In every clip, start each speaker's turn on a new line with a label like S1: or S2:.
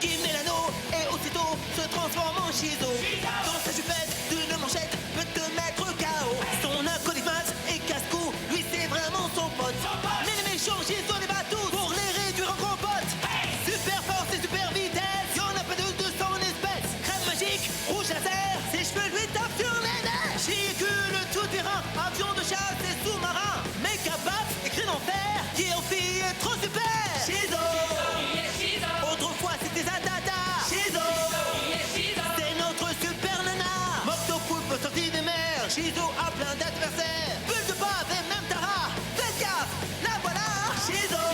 S1: Qui met l'anneau et aussitôt se transforme en Shizo. Dans sa jupette d'une manchette peut te mettre KO. Son acolyte et casse-cou, lui c'est vraiment son pote. Mais les méchants Shizo les bat tous pour les réduire en gros potes. Super force et super vitesse, y'en a pas de son espèce. Crème magique, rouge laser, ses cheveux lui tapent sur les nerfs. Véhicule tout-terrain, avion de chasse et sous-marin. Méca bat et cri d'enfer, qui en fille est trop super. Shizo. Autrefois c'était Zatata. Shizo. C'est notre super nana. Moctopoulpe sorti des mers. Shizo a plein d'adversaires. Bulle de bave et même Tara. Faites gaffe, la voilà. Shizo.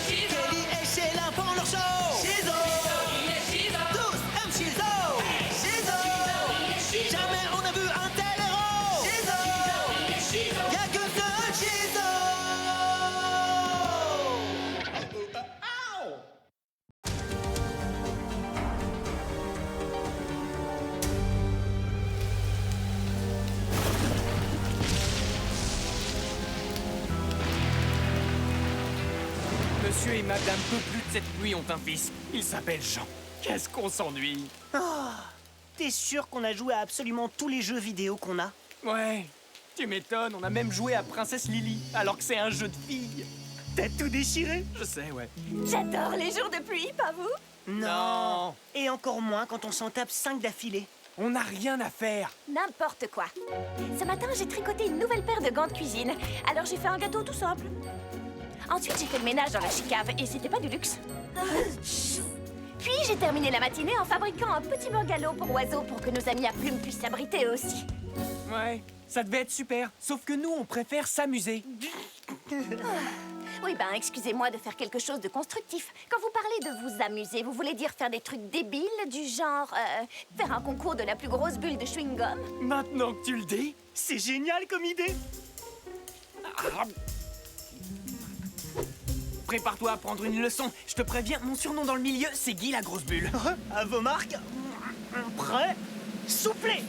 S1: Kelly et Sheila font leur show. Shizo. Tous aiment Shizo. Shizo. Jamais on a vu un tel héros. Shizo. Y'a que seul Shizo.
S2: Monsieur et Madame Peuplus de cette nuit ont un fils. Il s'appelle Jean. Qu'est-ce qu'on s'ennuie.
S3: T'es sûr qu'on a joué à absolument tous les jeux vidéo qu'on a?
S2: Ouais, tu m'étonnes, on a même joué à Princesse Lily, alors que c'est un jeu de filles.
S3: T'as tout déchiré?
S2: Je sais, ouais.
S4: J'adore les jours de pluie, pas vous?
S2: Non.
S3: Et encore moins quand on s'en tape 5 d'affilée.
S2: On n'a rien à faire.
S4: N'importe quoi. Ce matin, j'ai tricoté une nouvelle paire de gants de cuisine. Alors j'ai fait un gâteau tout simple. Ensuite, j'ai fait le ménage dans la chicave et c'était pas du luxe. Puis j'ai terminé la matinée en fabriquant un petit bungalow pour oiseaux pour que nos amis à plumes puissent s'abriter aussi.
S2: Ouais, ça devait être super. Sauf que nous, on préfère s'amuser.
S4: Oui, ben, excusez-moi de faire quelque chose de constructif. Quand vous parlez de vous amuser, vous voulez dire faire des trucs débiles, du genre faire un concours de la plus grosse bulle de chewing-gum?
S2: Maintenant que tu le dis.
S3: C'est génial comme idée.
S2: Prépare-toi à prendre une leçon. Je te préviens, mon surnom dans le milieu, c'est Guy la grosse bulle.
S3: À vos marques. Prêt? Soufflez.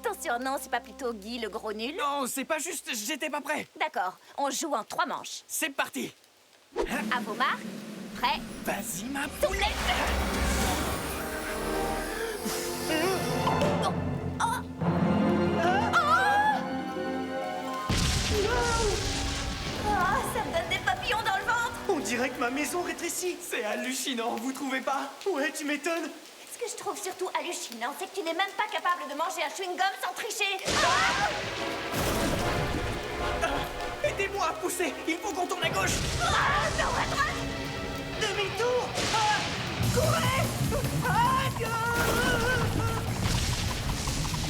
S4: Ton surnom, c'est pas plutôt Guy le gros nul?
S2: Non, c'est pas juste, j'étais pas prêt.
S4: D'accord, on joue en 3 manches.
S2: C'est parti.
S4: À vos marques, prêt,
S2: Vas-y, ma
S4: soufflez. Oh, ça me donne des papillons dans le ventre.
S3: On dirait que ma maison rétrécit.
S2: C'est hallucinant, vous trouvez pas?
S3: Ouais, tu m'étonnes.
S4: Ce que je trouve surtout hallucinant, c'est que tu n'es même pas capable de manger un chewing-gum sans tricher.
S2: Aidez-moi à pousser. Il faut qu'on tourne à gauche.
S4: Non, à droite.
S3: Demi-tour.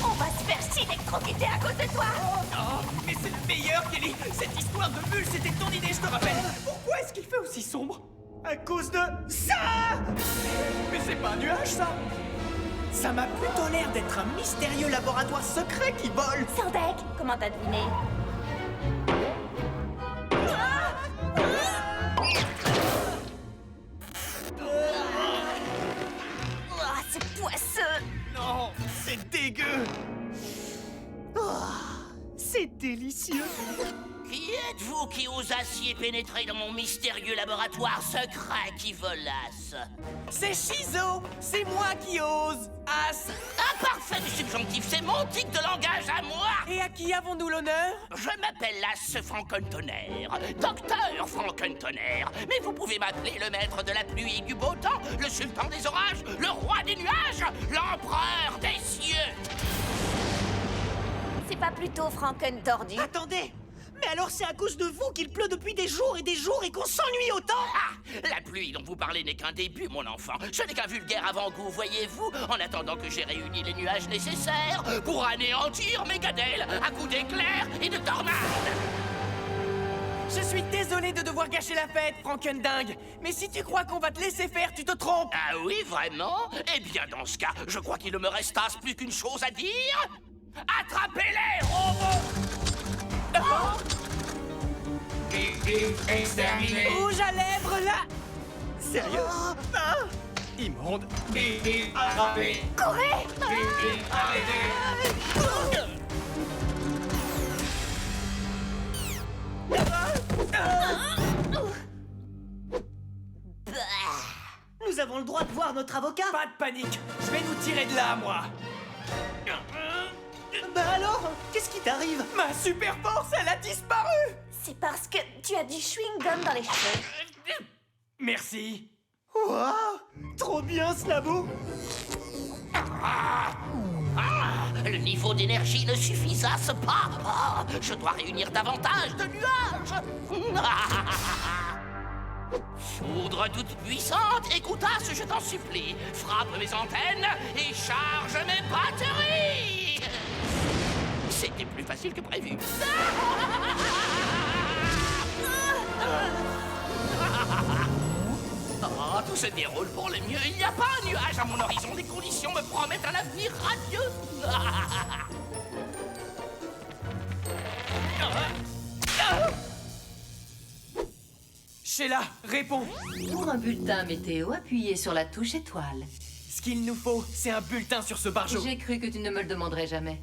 S4: On va se faire s'électrocuter à cause de toi.
S2: Oh, mais c'est le meilleur, Kelly. Cette histoire de bulle, c'était ton idée, je te rappelle. Pourquoi est-ce qu'il fait aussi sombre?
S3: À cause de ça.
S2: Mais c'est pas un nuage, ça. Ça m'a plutôt l'air d'être un mystérieux laboratoire secret qui vole.
S4: Sandek, comment t'as deviné? Oh, c'est poisseux.
S2: Non, c'est dégueu.
S3: C'est délicieux.
S5: Qui êtes-vous qui osassiez pénétrer dans mon mystérieux laboratoire secret qui volasse?
S2: C'est Shizo. C'est moi qui ose. As.
S5: Un parfait du subjonctif, c'est mon tic de langage à moi!
S2: Et à qui avons-nous l'honneur?
S5: Je m'appelle Las Frankentonnerre, docteur Frankentonnerre, mais vous pouvez m'appeler le maître de la pluie et du beau temps, le sultan des orages, le roi des nuages, l'empereur des cieux!
S4: C'est pas plutôt Franken tordu?
S3: Attendez. Mais alors c'est à cause de vous qu'il pleut depuis des jours et qu'on s'ennuie autant?
S5: Ah! La pluie dont vous parlez n'est qu'un début, mon enfant. Ce n'est qu'un vulgaire avant-goût, voyez-vous, en attendant que j'ai réuni les nuages nécessaires pour anéantir Megadel à coups d'éclairs et de tornades.
S2: Je suis désolé de devoir gâcher la fête, Frankendingue. Mais si tu crois qu'on va te laisser faire, tu te trompes.
S5: Ah oui, vraiment? Eh bien, dans ce cas, je crois qu'il ne me restasse plus qu'une chose à dire. Attrapez-les, robots!
S6: Exterminé.
S2: Rouge à lèvres, là. Sérieux? Hein? Immonde.
S3: avons le droit de voir notre avocat.
S2: Pas de panique, je vais nous tirer de là, moi.
S3: Bah alors, qu'est-ce qui t'arrive?
S2: Ma super force, elle a disparu.
S4: C'est parce que tu as du chewing-gum dans les cheveux.
S2: Merci.
S3: Waouh, trop bien ce labo.
S5: Le niveau d'énergie ne suffisasse pas. Je dois réunir davantage de nuages. Foudre toute puissante, écoutasse, je t'en supplie. Frappe mes antennes et charge mes batteries. C'était plus facile que prévu. Tout se déroule pour le mieux. Il n'y a pas un nuage à mon horizon. Les conditions me promettent un avenir radieux.
S2: Sheila, réponds.
S6: Pour un bulletin météo, appuyez sur la touche étoile.
S2: Ce qu'il nous faut, c'est un bulletin sur ce barjot.
S6: J'ai cru que tu ne me le demanderais jamais.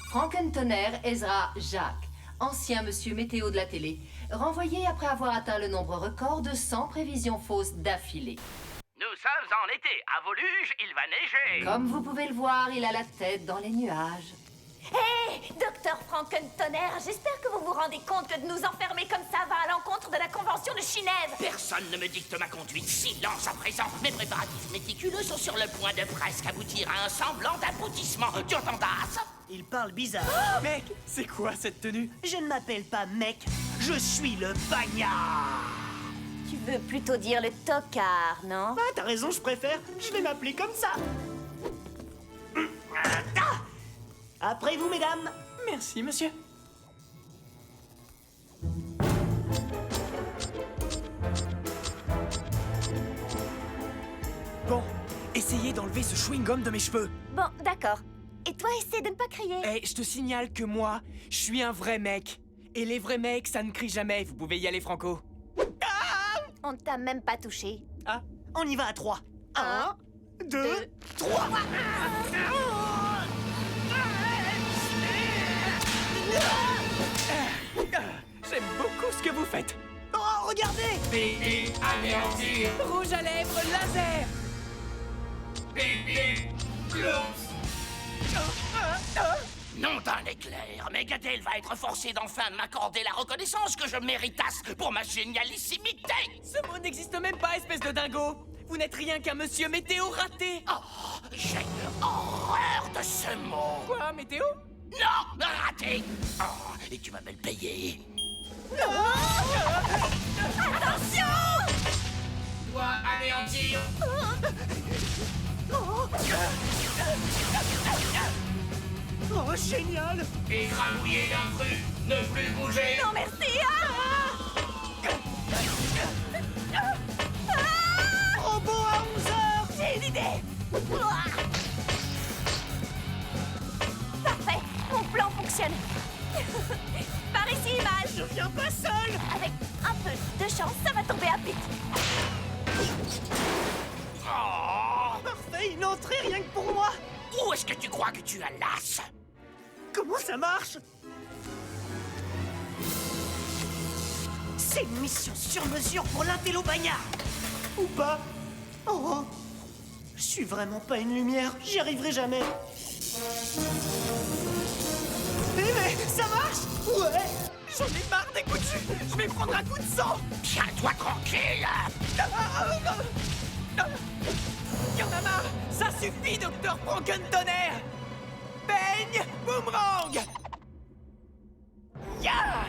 S6: Frankentonnerre Ezra Jacques, ancien monsieur météo de la télé, renvoyé après avoir atteint le nombre record de 100 prévisions fausses d'affilée.
S5: Nous sommes en été. À Voluge, il va neiger.
S6: Comme vous pouvez le voir, il a la tête dans les nuages.
S4: Hé, docteur Frankentonnerre, j'espère que vous vous rendez compte que de nous enfermer comme ça va à l'encontre de la convention de Chinève.
S5: Personne ne me dicte ma conduite. Silence à présent. Mes préparatifs méticuleux sont sur le point de presque aboutir à un semblant d'aboutissement. Tu entends ça?
S3: Il parle bizarre.
S2: Mec, c'est quoi cette tenue?
S3: Je ne m'appelle pas mec, je suis le bagnard.
S4: Tu veux plutôt dire le tocard, non?
S3: Ah, t'as raison, je préfère. Je vais m'appeler comme ça. Après vous, mesdames.
S2: Merci, monsieur. Bon, essayez d'enlever ce chewing-gum de mes cheveux.
S4: Bon, d'accord. Et toi, essaie de ne pas crier.
S2: Eh, je te signale que moi, je suis un vrai mec. Et les vrais mecs, ça ne crie jamais. Vous pouvez y aller, Franco.
S4: On ne t'a même pas touché.
S3: Ah, on y va à 3. 1, 2, 3.
S2: J'aime beaucoup ce que vous faites.
S3: Oh, regardez.
S2: Rouge à lèvres laser.
S5: Nom d'un éclair, Megadel va être forcé d'enfin m'accorder la reconnaissance que je méritasse pour ma génialissimité.
S2: Ce mot n'existe même pas, espèce de dingo. Vous n'êtes rien qu'un monsieur météo raté.
S5: Oh, j'ai horreur de ce mot.
S2: Quoi, météo?
S5: Non, raté. Oh, et tu vas me le payer.
S4: Attention!
S5: Dois anéantir.
S3: Oh, génial.
S5: Écrabouiller l'intrus, ne plus bouger.
S4: Non, merci!
S3: Robot à 11h.
S4: J'ai une idée! Parfait! Mon plan fonctionne! Par ici, Image!
S3: Je viens pas seul.
S4: Avec un peu de chance, ça va tomber à pic!
S3: Parfait, une entrée rien que pour moi.
S5: Où est-ce que tu crois que tu as l'as?
S3: Comment ça marche? C'est une mission sur mesure pour l'intello bagnard. Ou pas? Oh, je suis vraiment pas une lumière, j'y arriverai jamais. Mais ça marche? Ouais.
S2: J'en ai marre des coups de jus. Je vais prendre un coup de sang.
S5: Tiens-toi tranquille.
S2: Y'en a marre. Ça suffit, docteur Frankentonnerre. Peigne, boomerang. Ya!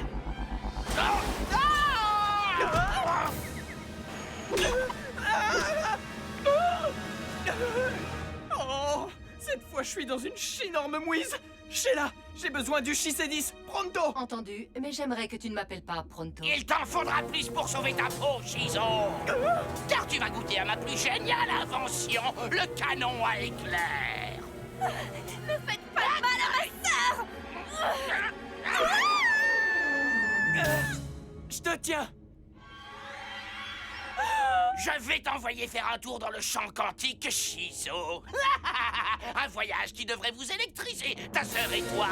S2: Oh, cette fois, je suis dans une énorme mouise. Sheila, j'ai besoin du Chisédis, pronto.
S6: Entendu, mais j'aimerais que tu ne m'appelles pas Pronto.
S5: Il t'en faudra plus pour sauver ta peau, Chizo. Car tu vas goûter à ma plus géniale invention, le canon à éclair.
S4: Ne faites pas de mal à ma sœur!
S2: Je te tiens.
S5: Je vais t'envoyer faire un tour dans le champ quantique, Chizo. Un voyage qui devrait vous électriser, ta sœur et toi.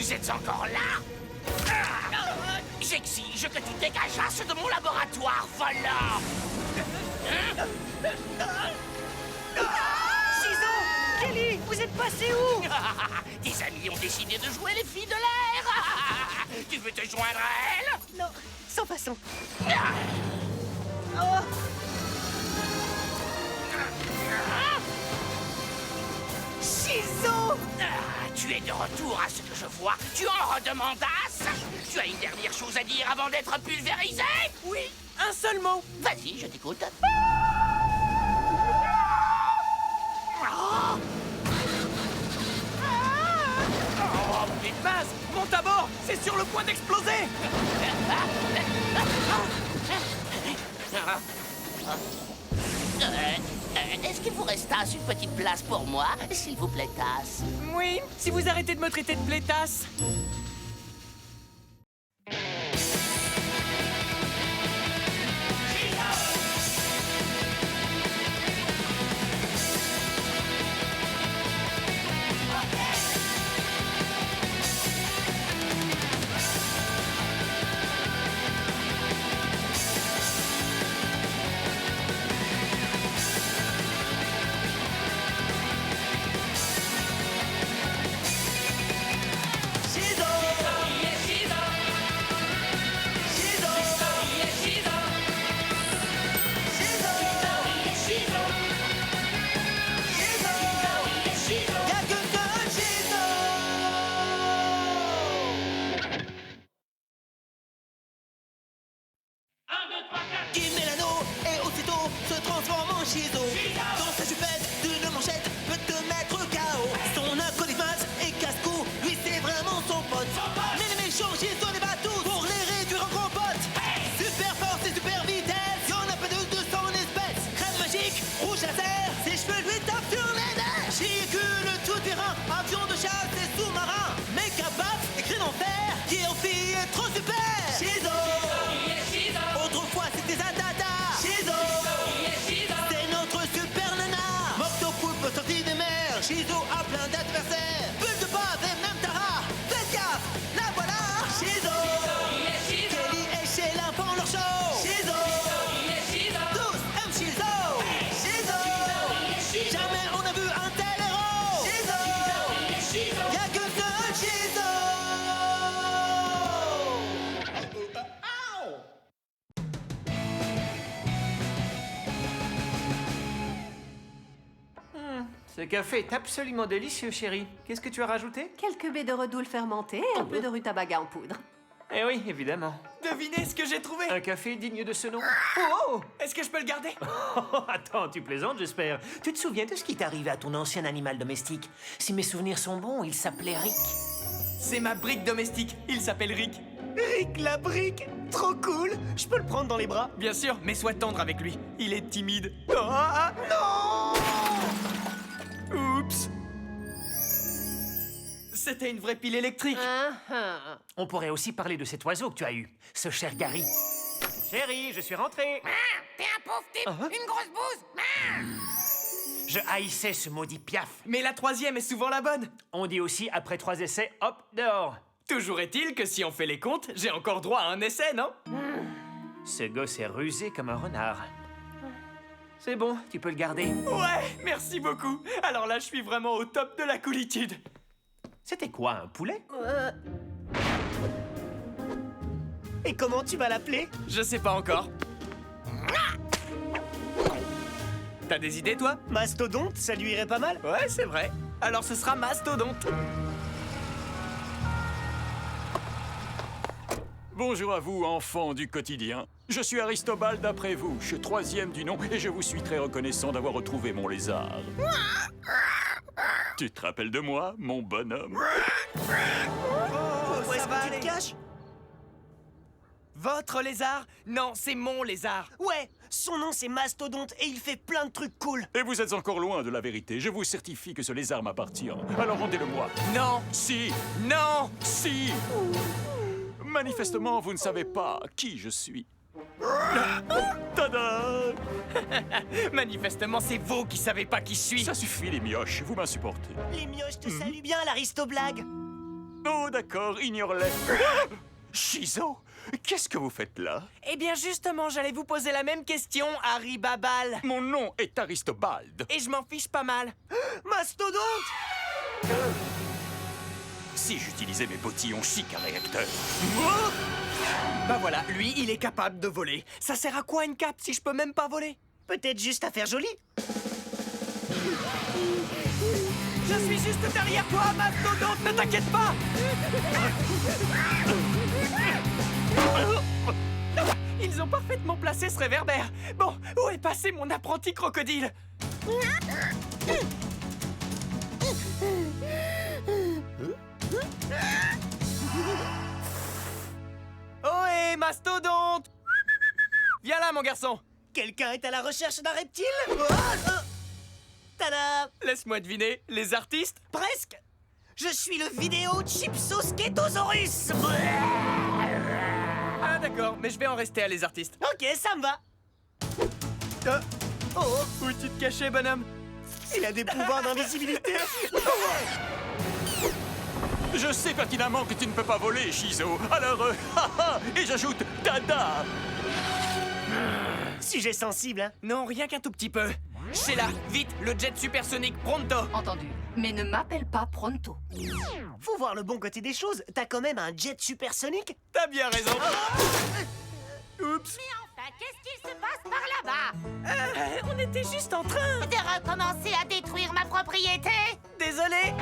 S5: Vous êtes encore là? J'exige que tu dégageasses de mon laboratoire, volant!
S3: Ciseaux! Kelly, vous êtes passé où?
S5: Tes amis ont décidé de jouer les filles de l'air! Tu veux te joindre à elles?
S3: Non, sans façon. Ciseaux!
S5: Tu es de retour à ce que je vois. Tu en redemandasses? Tu as une dernière chose à dire avant d'être pulvérisé?
S2: Oui, un seul mot.
S5: Vas-y, je t'écoute.
S2: Oh, petite base, monte à bord, c'est sur le point d'exploser.
S5: Est-ce qu'il vous restasse une petite place pour moi, s'il vous plaît, tasse?
S2: Oui, si vous arrêtez de me traiter de blétasse.
S1: Qui met l'anneau et aussitôt se transforme en Shizo. Dans sa jupette d'une manchette peut te mettre KO. Son acolyte et casse-cou, lui c'est vraiment son pote. Mais les méchants Shizo les bat tous pour les réduire en compote. Super force et super vitesse, y'en a pas de 200 espèces. Crème magique, rouge laser, ses cheveux lui tapent sur les nerfs. Véhicule tout-terrain, avion de chasse et sous-marin. Méca baf et cri d'enfer, qui en fille est trop super. Shizo. Autrefois c'était Zatata. Shizo. C'est notre super nana. Morto poulpe sorti des mers. Shizo a plein d'adversaires. Bulle de base et même Tara. Faites gaffe, la voilà. Shizo. Kelly et Sheila font leur show. Shizo. Tous aiment Shizo. Shizo. Jamais on a vu un tel héros. Shizo. Y'a que seul Shizo.
S7: Ce café est absolument délicieux, chérie. Qu'est-ce que tu as rajouté?
S8: Quelques baies de redoule fermentées et un peu de rutabaga en poudre.
S7: Eh oui, évidemment.
S2: Devinez ce que j'ai trouvé.
S7: Un café digne de ce nom.
S2: Oh, est-ce que je peux le garder?
S7: Oh, attends, tu plaisantes, j'espère. Tu te souviens de ce qui t'est arrivé à ton ancien animal domestique? Si mes souvenirs sont bons, il s'appelait Rick.
S2: C'est ma brique domestique. Il s'appelle Rick.
S3: Rick la brique, trop cool. Je peux le prendre dans les bras?
S2: Bien sûr, mais sois tendre avec lui. Il est timide.
S3: Non!
S2: Oups. C'était une vraie pile électrique.
S7: On pourrait aussi parler de cet oiseau que tu as eu, ce cher Gary. Chérie, je suis rentré.
S5: T'es un pauvre type, une grosse bouse.
S7: Je haïssais ce maudit Piaf.
S2: Mais la troisième est souvent la bonne.
S7: On dit aussi, après 3 essais, hop, dehors.
S2: Toujours est-il que si on fait les comptes, j'ai encore droit à un essai, non?
S7: Ce gosse est rusé comme un renard. C'est bon, tu peux le garder.
S2: Ouais, merci beaucoup. Alors là, je suis vraiment au top de la coolitude.
S7: C'était quoi, un poulet?
S3: Et comment tu vas l'appeler?
S2: Je sais pas encore. T'as des idées, toi?
S3: Mastodonte, ça lui irait pas mal?
S2: Ouais, c'est vrai. Alors ce sera Mastodonte.
S9: Bonjour à vous, enfants du quotidien. Je suis Aristobald d'après vous. Je suis 3e du nom et je vous suis très reconnaissant d'avoir retrouvé mon lézard. Tu te rappelles de moi, mon bonhomme?
S3: Où est-ce que tu te caches?
S2: Votre lézard? Non, c'est mon lézard.
S3: Ouais, son nom c'est Mastodonte et il fait plein de trucs cool.
S9: Et vous êtes encore loin de la vérité. Je vous certifie que ce lézard m'appartient. Alors rendez-le-moi.
S2: Non,
S9: Si,
S2: non.
S9: si. Manifestement, vous ne savez pas qui je suis. Tada!
S2: Manifestement, c'est vous qui savez pas qui je suis.
S9: Ça suffit, les mioches. Vous m'insupportez.
S3: Les mioches te saluent bien, l'Aristoblag.
S9: Oh, d'accord, ignore-les. Ah, Shizo, qu'est-ce que vous faites là?
S2: Eh bien, justement, j'allais vous poser la même question, Harry Babal.
S9: Mon nom est Aristobald.
S2: Et je m'en fiche pas mal.
S3: Mastodonte!
S9: Si j'utilisais mes bottillons chics à réacteur.
S2: Bah voilà, lui, il est capable de voler. Ça sert à quoi une cape si je peux même pas voler?
S3: Peut-être juste à faire joli.
S2: Je suis juste derrière toi, Mastodonte, ne t'inquiète pas. Ils ont parfaitement placé ce réverbère. Bon, où est passé mon apprenti crocodile? Ohé, Mastodonte! Viens là, mon garçon.
S3: Quelqu'un est à la recherche d'un reptile? Tada!
S2: Laisse-moi deviner, les artistes?
S3: Presque! Je suis le vidéo Chipsosketosaurus!
S2: Ah d'accord, mais je vais en rester à les artistes.
S3: Ok, ça me va.
S2: Oh, où tu te cachais, bonhomme?
S3: Il a des pouvoirs d'invisibilité.
S9: Je sais pertinemment que tu ne peux pas voler, Shizo. Alors, et j'ajoute Dada.
S3: Sujet sensible, hein?
S2: Non, rien qu'un tout petit peu. Sheila, vite, le jet supersonique, pronto!
S6: Entendu. Mais ne m'appelle pas Pronto.
S3: Faut voir le bon côté des choses. T'as quand même un jet supersonique.
S2: T'as bien raison. Oups.
S4: Mais enfin, qu'est-ce qu'il se passe par là-bas?
S2: On était juste en train.
S4: De recommencer à détruire ma propriété?
S2: Désolé.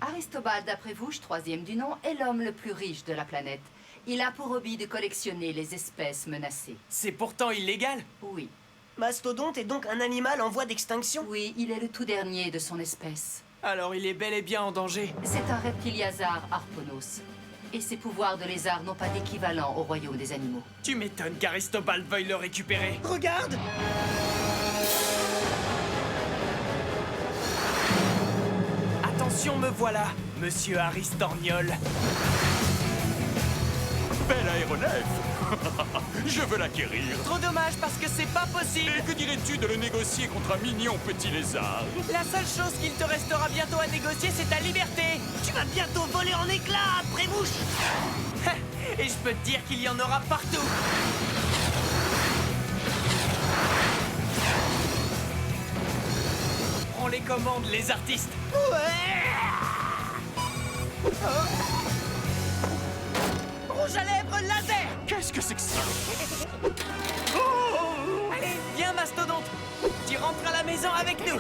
S6: Aristobald d'Après-Vouche, 3e du nom, est l'homme le plus riche de la planète. Il a pour hobby de collectionner les espèces menacées.
S2: C'est pourtant illégal.
S6: Oui.
S3: Mastodonte est donc un animal en voie d'extinction.
S6: Oui, il est le tout dernier de son espèce.
S2: Alors il est bel et bien en danger.
S6: C'est un reptiliazard Harponos. Et ses pouvoirs de lézard n'ont pas d'équivalent au royaume des animaux.
S2: Tu m'étonnes qu'Aristobald veuille le récupérer.
S3: Regarde!
S2: Attention, me voilà, monsieur Aristorniol.
S9: Belle aéronef. Je veux l'acquérir.
S2: Trop dommage parce que c'est pas possible.
S9: Et que dirais-tu de le négocier contre un mignon petit lézard?
S2: La seule chose qu'il te restera bientôt à négocier, c'est ta liberté.
S3: Tu vas bientôt voler en éclats, Prémouche!
S2: Et je peux te dire qu'il y en aura partout. Prends les commandes, les artistes. Rouge à lèvres laser.
S9: Qu'est-ce que c'est que ça?
S2: Allez, viens, Mastodonte. Tu rentres à la maison avec nous.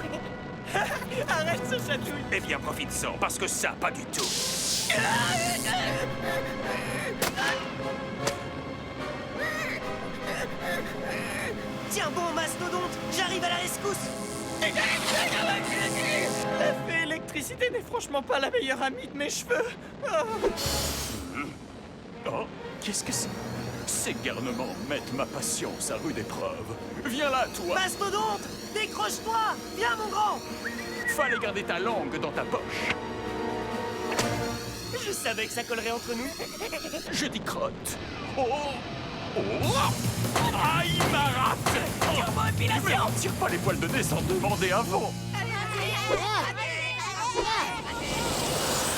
S2: Arrête ce chatouille.
S9: Eh bien, profite-en, parce que ça, pas du tout.
S3: Tiens bon, Mastodonte, j'arrive à la rescousse.
S2: La fée électricité n'est franchement pas la meilleure amie de mes cheveux.
S9: Oh, qu'est-ce que c'est? Ces garnements mettent ma patience à rude épreuve. Viens là, toi.
S3: Mastodonte, décroche-toi. Viens, mon grand.
S9: Fallait garder ta langue dans ta poche.
S3: Je savais que ça collerait entre nous.
S9: Je dis crotte. Oh! Oh! Aïe, ma rate! Mais n'en tire pas les poils de nez sans demander avant.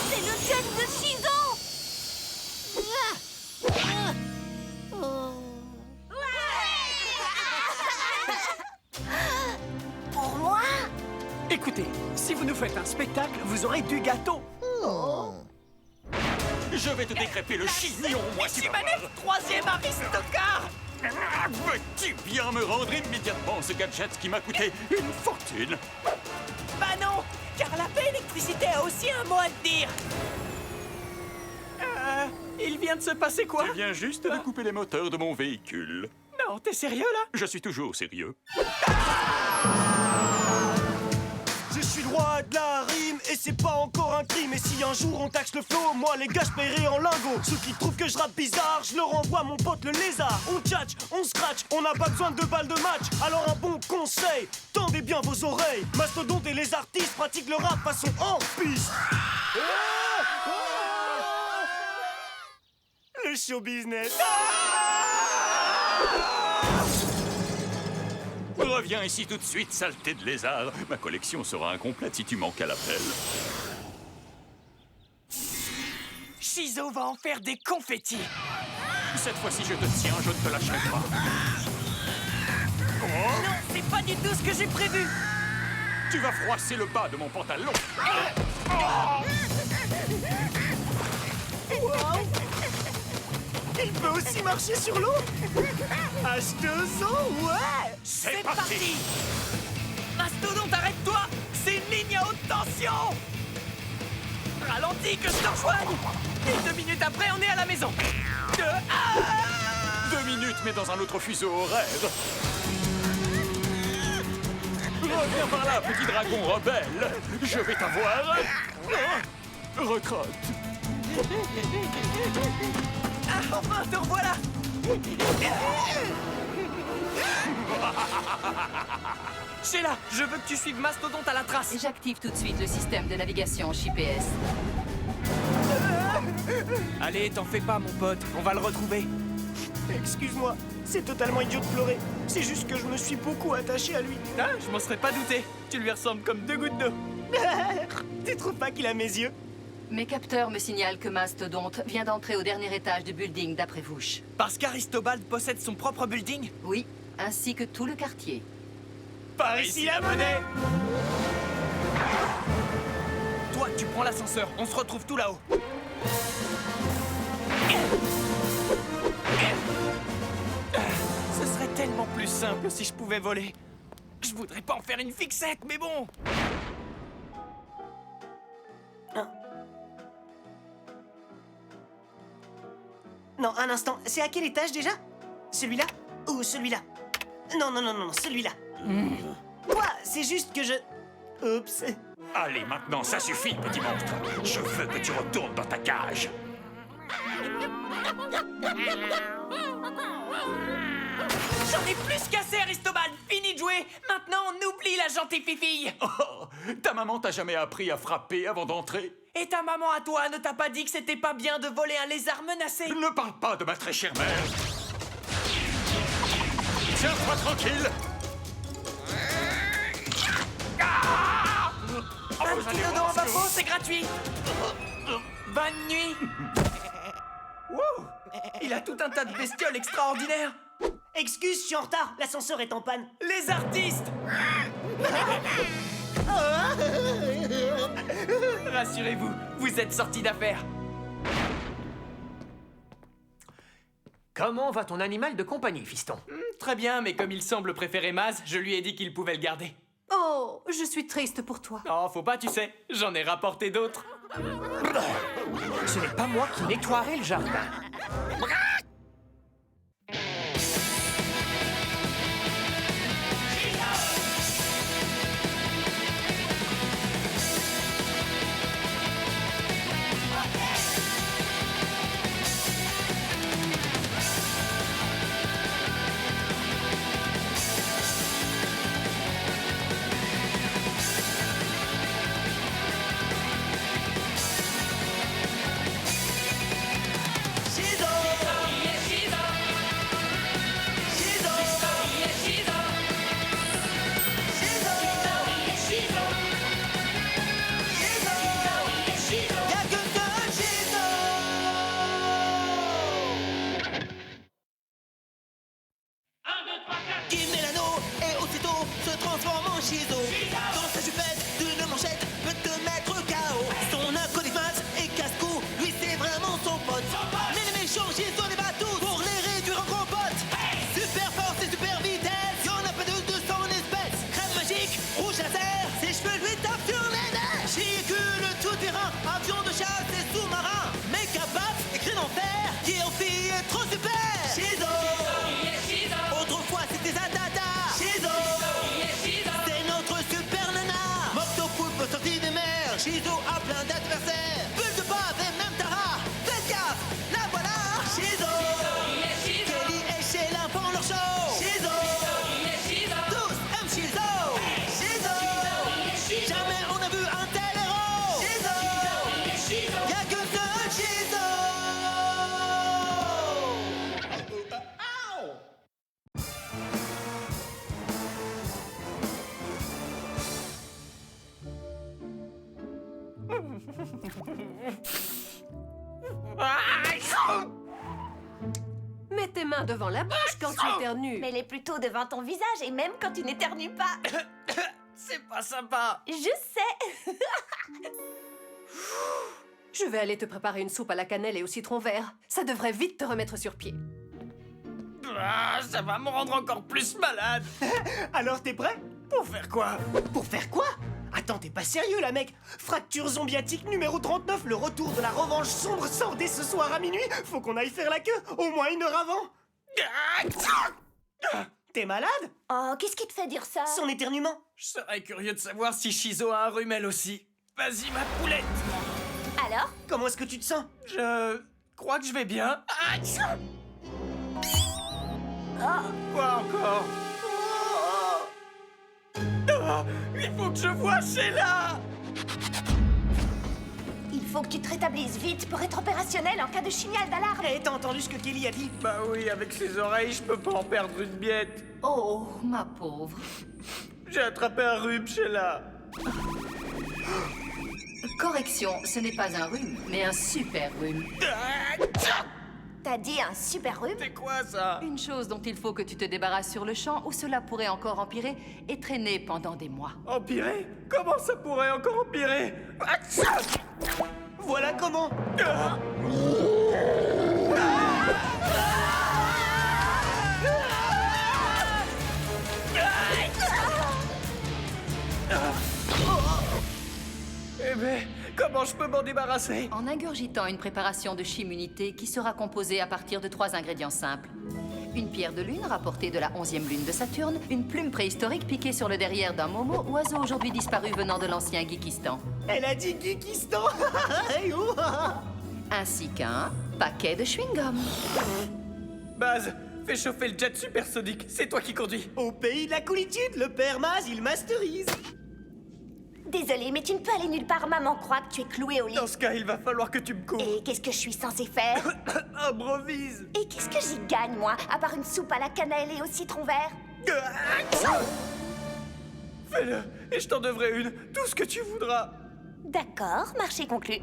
S4: C'est le jet de Shizo! Pour moi?
S2: Écoutez, si vous nous faites un spectacle, vous aurez du gâteau.
S9: Je vais te décréper le chignon, moi, tu vas
S2: Manef,
S9: voir.
S2: 3e aristocar.
S9: Veux-tu bien me rendre immédiatement ce gadget qui m'a coûté une fortune?
S2: Bah non, car la fée électricité a aussi un mot à te dire. Il vient de se passer quoi?
S9: Je viens juste de couper les moteurs de mon véhicule.
S2: Non, t'es sérieux là?
S9: Je suis toujours sérieux.
S3: Je suis le roi de la rime et c'est pas encore un crime. Et si un jour on taxe le flow, moi les gars je paierai en lingots. Ceux qui trouvent que je rappe bizarre, je leur envoie mon pote le lézard. On tchatch, on scratch, on n'a pas besoin de balles de match. Alors un bon conseil, tendez bien vos oreilles. Mastodonte et les artistes pratiquent le rap façon en piste. Le show business.
S9: Reviens ici tout de suite, saleté de lézard. Ma collection sera incomplète si tu manques à l'appel.
S2: Shizo va en faire des confettis.
S9: Cette fois-ci, je te tiens, je ne te lâcherai pas.
S2: Non, c'est pas du tout ce que j'ai prévu.
S9: Tu vas froisser le bas de mon pantalon.
S3: Il peut aussi marcher sur l'eau. H2O, ouais.
S9: C'est parti.
S2: Mastodonte, arrête-toi. C'est une ligne à haute tension. Ralentis, que je te rejoigne. Et 2 minutes après, on est à la maison.
S9: 2 minutes, mais dans un autre fuseau horaire. Reviens par là, petit dragon rebelle. Je vais t'avoir. Recrotte.
S2: Ah, enfin, te revoilà. Sheila, je veux que tu suives Mastodonte à la trace.
S6: J'active tout de suite le système de navigation JPS.
S2: Allez, t'en fais pas, mon pote. On va le retrouver.
S3: Excuse-moi, c'est totalement idiot de pleurer. C'est juste que je me suis beaucoup attaché à lui.
S2: Ah, je m'en serais pas douté. Tu lui ressembles comme 2 gouttes d'eau.
S3: Tu trouves pas qu'il a mes yeux?
S6: Mes capteurs me signalent que Mastodonte vient d'entrer au dernier étage du building d'après Vouche.
S2: Parce qu'Aristobald possède son propre building?
S6: Oui, ainsi que tout le quartier.
S3: Par ici la monnaie.
S2: Toi, tu prends l'ascenseur. On se retrouve tout là-haut. Ce serait tellement plus simple si je pouvais voler. Je voudrais pas en faire une fixette, mais bon.
S3: Non, un instant. C'est à quel étage déjà? Celui-là? Ou celui-là? Non, non, non, non, celui-là. Quoi? C'est juste que je... Oups.
S9: Allez, maintenant, ça suffit, petit monstre. Je veux que tu retournes dans ta cage.
S2: J'en ai plus qu'assez, Aristobald. Fini de jouer. Maintenant, on oublie la gentille fifille.
S9: Oh, ta maman t'a jamais appris à frapper avant d'entrer?
S2: Et ta maman à toi ne t'a pas dit que c'était pas bien de voler un lézard menacé?
S9: Ne parle pas de ma très chère mère. Tiens-toi tranquille.
S2: Un petit dodo en bas faux, c'est gratuit. Bonne nuit. Wow, il a tout un tas de bestioles extraordinaires.
S3: Excuse, je suis en retard. L'ascenseur est en panne.
S2: Les artistes. Rassurez-vous, vous êtes sortis d'affaire.
S7: Comment va ton animal de compagnie, fiston?
S2: Très bien, mais comme il semble préférer Maz, je lui ai dit qu'il pouvait le garder.
S8: Oh, je suis triste pour toi.
S2: Oh, faut pas, tu sais, j'en ai rapporté d'autres.
S7: Ce n'est pas moi qui nettoierai le jardin.
S1: Il met l'anneau et aussitôt se transforme en Shizo. Dans sa jupette d'une manchette peut te mettre KO. Son acolyte et casse-cou, lui c'est vraiment son pote. Mais les méchants Shizo les bat tous pour les réduire en compote. Super force et super vitesse, y'en a pas de son espèce. Crème magique, rouge laser, ses cheveux lui tapent sur les nerfs. Véhicule tout terrain, avion de chasse et sous-marin. Méga baff, écrit en fer, qui aussi est trop super. Shizo. Autrefois c'était Zadada. Shizo. C'est notre
S8: main devant la bouche quand tu éternues.
S4: Mets-les plutôt devant ton visage et même quand tu n'éternues pas.
S2: C'est pas sympa.
S4: Je sais.
S8: Je vais aller te préparer une soupe à la cannelle et au citron vert. Ça devrait vite te remettre sur pied.
S2: Ah, ça va me rendre encore plus malade.
S3: Alors t'es prêt?
S2: Pour faire quoi?
S3: Pour faire quoi? Attends, t'es pas sérieux là, mec? Fracture zombiatique numéro 39, le retour de la revanche sombre sort dès ce soir à minuit. Faut qu'on aille faire la queue, au moins 1 heure avant. T'es malade?
S4: Oh, qu'est-ce qui te fait dire ça?
S3: Son éternuement.
S2: Je serais curieux de savoir si Shizo a un rhume elle aussi. Vas-y, ma poulette.
S4: Alors?
S3: Comment est-ce que tu te sens?
S2: Je crois que je vais bien.
S4: Oh,
S2: Quoi encore? Oh, il faut que je voie Sheila.
S4: il faut que tu te rétablisses vite pour être opérationnel en cas de signal d'alarme.
S3: Eh, t'as entendu ce que Kelly a dit?
S2: Bah oui, avec ses oreilles, je peux pas en perdre une miette.
S6: Oh, ma pauvre.
S2: J'ai attrapé un rhume, Sheila.
S6: Correction, ce n'est pas un rhume, mais un super rhume.
S4: T'as dit un super rhume?
S2: C'est quoi ça?
S6: Une chose dont il faut que tu te débarrasses sur le champ ou cela pourrait encore empirer et traîner pendant des mois.
S2: Empirer? Comment ça pourrait encore empirer?
S3: Voilà comment.
S2: Eh ben, comment je peux m'en débarrasser?
S6: En ingurgitant une préparation de chimunité qui sera composée à partir de 3 ingrédients simples. Une pierre de lune rapportée de la 11e lune de Saturne, une plume préhistorique piquée sur le derrière d'un momo, oiseau aujourd'hui disparu venant de l'ancien Geekistan,
S3: Elle a dit Geekistan. Eh oh.
S6: ainsi qu'un paquet de chewing-gum.
S2: Baz, fais chauffer le jet supersonique, c'est toi qui conduis.
S3: Au pays de la coolitude, le père Maz, il masterise.
S4: Désolée, mais tu ne peux aller nulle part. Maman croit que tu es cloué au lit.
S2: Dans ce cas, il va falloir que tu me couvres.
S4: Et qu'est-ce que je suis censée faire?
S2: Improvise.
S4: Et qu'est-ce que j'y gagne, moi, à part une soupe à la cannelle et au citron vert?
S2: Fais-le, et je t'en devrai une, tout ce que tu voudras.
S4: D'accord, marché conclu.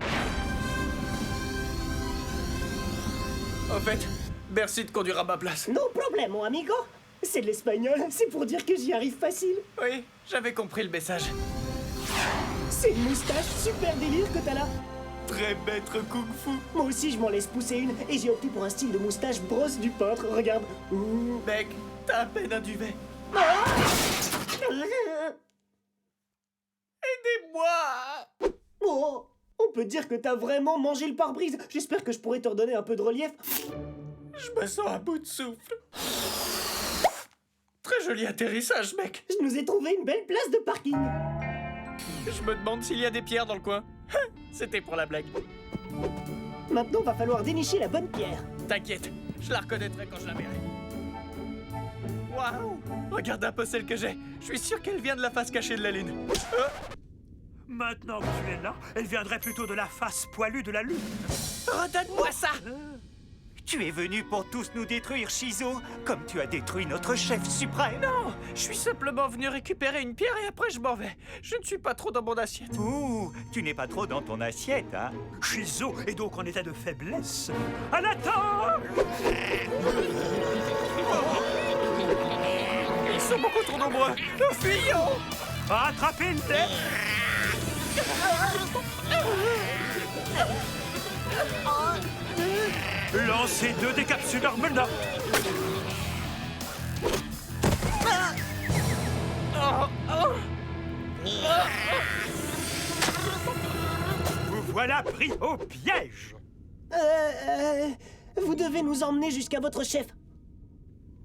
S2: En fait, merci de conduire à ma place.
S3: No problème, mon amigo. C'est de l'espagnol, c'est pour dire que j'y arrive facile.
S2: Oui, j'avais compris le message.
S3: C'est une moustache super délire que t'as là.
S2: Très maître kung-fu.
S3: Moi aussi, je m'en laisse pousser une et j'ai opté pour un style de moustache brosse du peintre. Regarde. Ouh.
S2: Mec, t'as à peine un duvet. Aidez-moi.
S3: Oh, on peut dire que t'as vraiment mangé le pare-brise. J'espère que je pourrai te redonner un peu de relief.
S2: Je me sens à bout de souffle. Très joli atterrissage, mec.
S3: Je nous ai trouvé une belle place de parking.
S2: Je me demande s'il y a des pierres dans le coin. C'était pour la blague.
S3: Maintenant, va falloir dénicher la bonne pierre.
S2: T'inquiète, je la reconnaîtrai quand je la verrai. Waouh! Regarde un peu celle que j'ai. Je suis sûr qu'elle vient de la face cachée de la lune.
S10: Maintenant que tu es là, elle viendrait plutôt de la face poilue de la lune.
S2: Redonne-moi ça!
S10: Tu es venu pour tous nous détruire, Shizo, comme tu as détruit notre chef suprême.
S2: Non, je suis simplement venu récupérer une pierre et après je m'en vais. Je ne suis pas trop dans mon assiette.
S10: Ouh, tu n'es pas trop dans ton assiette, hein? Shizo est donc en état de faiblesse. Anatole!
S2: Ils sont beaucoup trop nombreux. Nous fuyons!
S10: Attrapez-les! Lancez 2 décapsuleurs menottes. Vous voilà pris au piège.
S3: Vous devez nous emmener jusqu'à votre chef.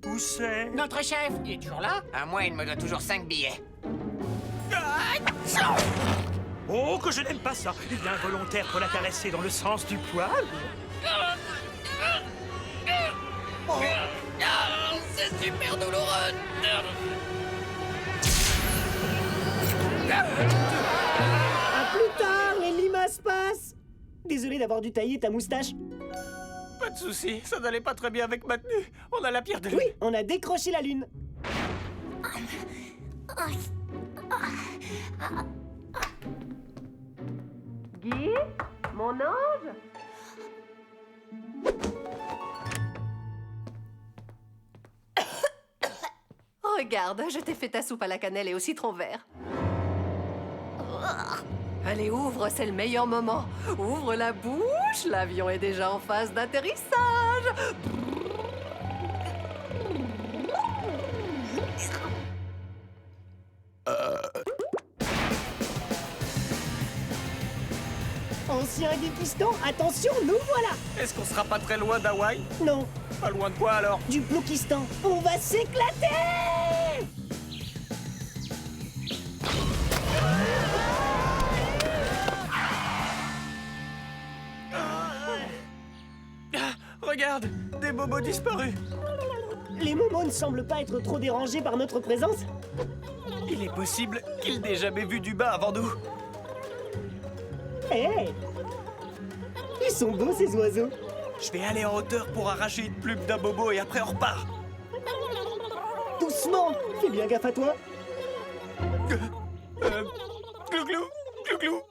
S10: Où c'est?
S5: Notre chef, il est toujours là? À moi, il me doit toujours 5 billets.
S10: Oh, que je n'aime pas ça. Il est involontaire pour la caresser dans le sens du poil.
S5: C'est super douloureux.
S3: À plus tard, les limaces passent. Désolé d'avoir dû tailler ta moustache.
S2: Pas de soucis, ça n'allait pas très bien avec ma tenue. On a la pierre de lune.
S3: Oui, on a décroché la lune.
S8: Guy, mon ange? Regarde, je t'ai fait ta soupe à la cannelle et au citron vert. Allez, ouvre, c'est le meilleur moment. Ouvre la bouche, l'avion est déjà en phase d'atterrissage.
S3: Ancien Geekistan, attention, nous voilà.
S2: Est-ce qu'on sera pas très loin d'Hawaï?
S3: Non,
S2: Pas loin de quoi alors?
S3: du Ploukistan. On va s'éclater.
S2: Regarde, des bobos disparus.
S3: Les momos ne semblent pas être trop dérangés par notre présence.
S2: Il est possible qu'ils n'aient jamais vu du bas avant nous.
S3: Hé, ils sont beaux ces oiseaux.
S2: Je vais aller en hauteur pour arracher une plume d'un bobo et après on repart.
S3: Doucement, fais bien gaffe à toi.
S2: Glou-glou, glou-glou.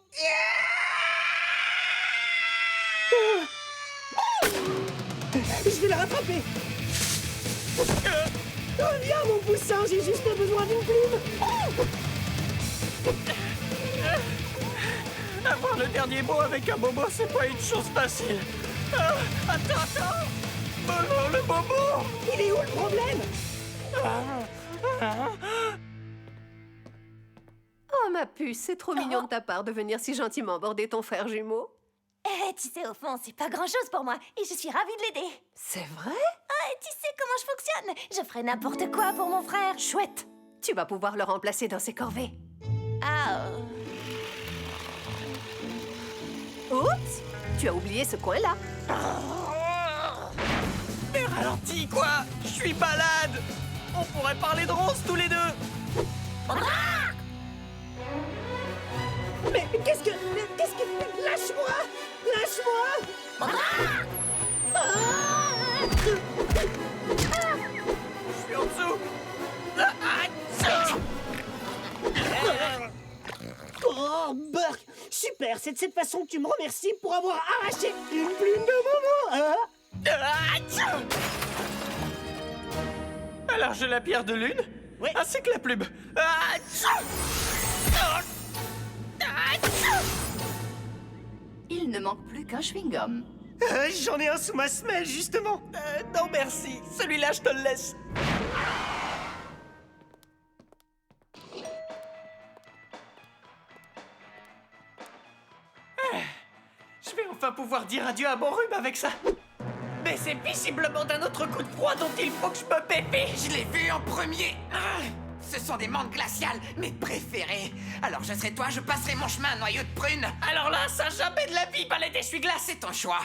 S3: Je vais la rattraper. Oh, viens mon poussin, j'ai juste besoin d'une plume.
S2: Avoir le dernier mot avec un bobo, c'est pas une chose facile. Ah, attends. Bobo, le bobo.
S3: Il est où le problème?
S8: Oh, ma puce, c'est trop mignon de ta part de venir si gentiment border ton frère jumeau.
S4: Tu sais, au fond, c'est pas grand-chose pour moi et je suis ravie de l'aider.
S8: C'est vrai?
S4: Tu sais comment je fonctionne. Je ferai n'importe quoi pour mon frère.
S8: Chouette. Tu vas pouvoir le remplacer dans ses corvées.
S4: Ah,
S8: Oups! Tu as oublié ce coin-là.
S2: Mais ralentis, quoi. Je suis malade. On pourrait parler de Rose tous les deux.
S3: Mais qu'est-ce que... Lâche-moi. Lâche-moi.
S2: Je suis en dessous.
S3: Oh, Burk, super, c'est de cette façon que tu me remercies pour avoir arraché une plume de Momo, hein?
S2: Alors j'ai la pierre de lune,
S3: Ouais.
S2: ainsi que la plume.
S6: Il ne manque plus qu'un chewing-gum.
S3: J'en ai un sous ma semelle, justement.
S2: Non merci, celui-là je te le laisse. Je vais enfin pouvoir dire adieu à mon rhume avec ça. Mais c'est visiblement d'un autre coup de froid dont il faut que je me pépite.
S5: Je l'ai vu en premier. Ce sont des menthes glaciales, mes préférées. Alors je serai toi, je passerai mon chemin, noyau de prune.
S2: Alors là, ça jamais de la vie, balai d'essuie-glace.
S5: C'est ton choix.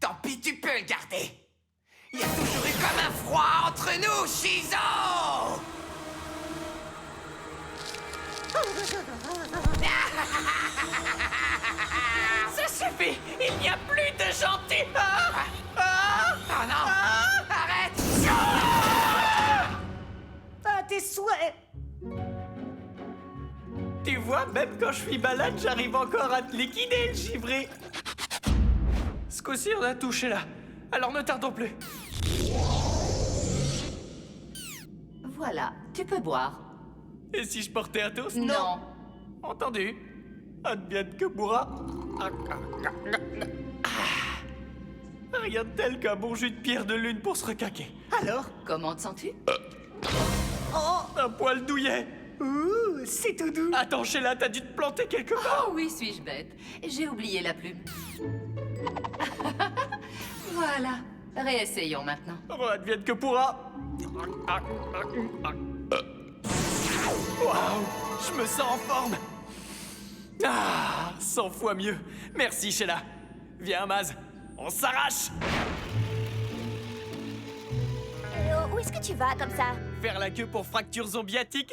S5: Tant pis, tu peux le garder. Il y a toujours eu comme un froid entre nous, Shizo.
S2: Ça suffit, il n'y a plus de gentils.
S5: Oh non. Arrête.
S3: Ah, tes souhaits.
S2: Tu vois, même quand je suis malade, j'arrive encore à te liquider, le givré. Ce coup-ci, on a touché là. Alors ne tardons plus.
S6: Voilà, tu peux boire.
S2: Et si je portais un toast?
S6: Non.
S2: Entendu. Advienne que pourra. Rien de tel qu'un bon jus de pierre de lune pour se requinquer.
S3: Alors?
S6: Comment te sens-tu?
S2: Un poil douillet.
S3: Ouh, c'est tout doux.
S2: Attends, Sheila, t'as dû te planter quelque part.
S6: Oh oui, suis-je bête. J'ai oublié la plume. Voilà. Réessayons maintenant.
S2: Oh, advienne que pourra. Waouh, je me sens en forme. 100 fois mieux. Merci, Sheila. Viens, Maz, on s'arrache.
S4: où est-ce que tu vas comme ça?
S2: Faire la queue pour fracture zombiatique.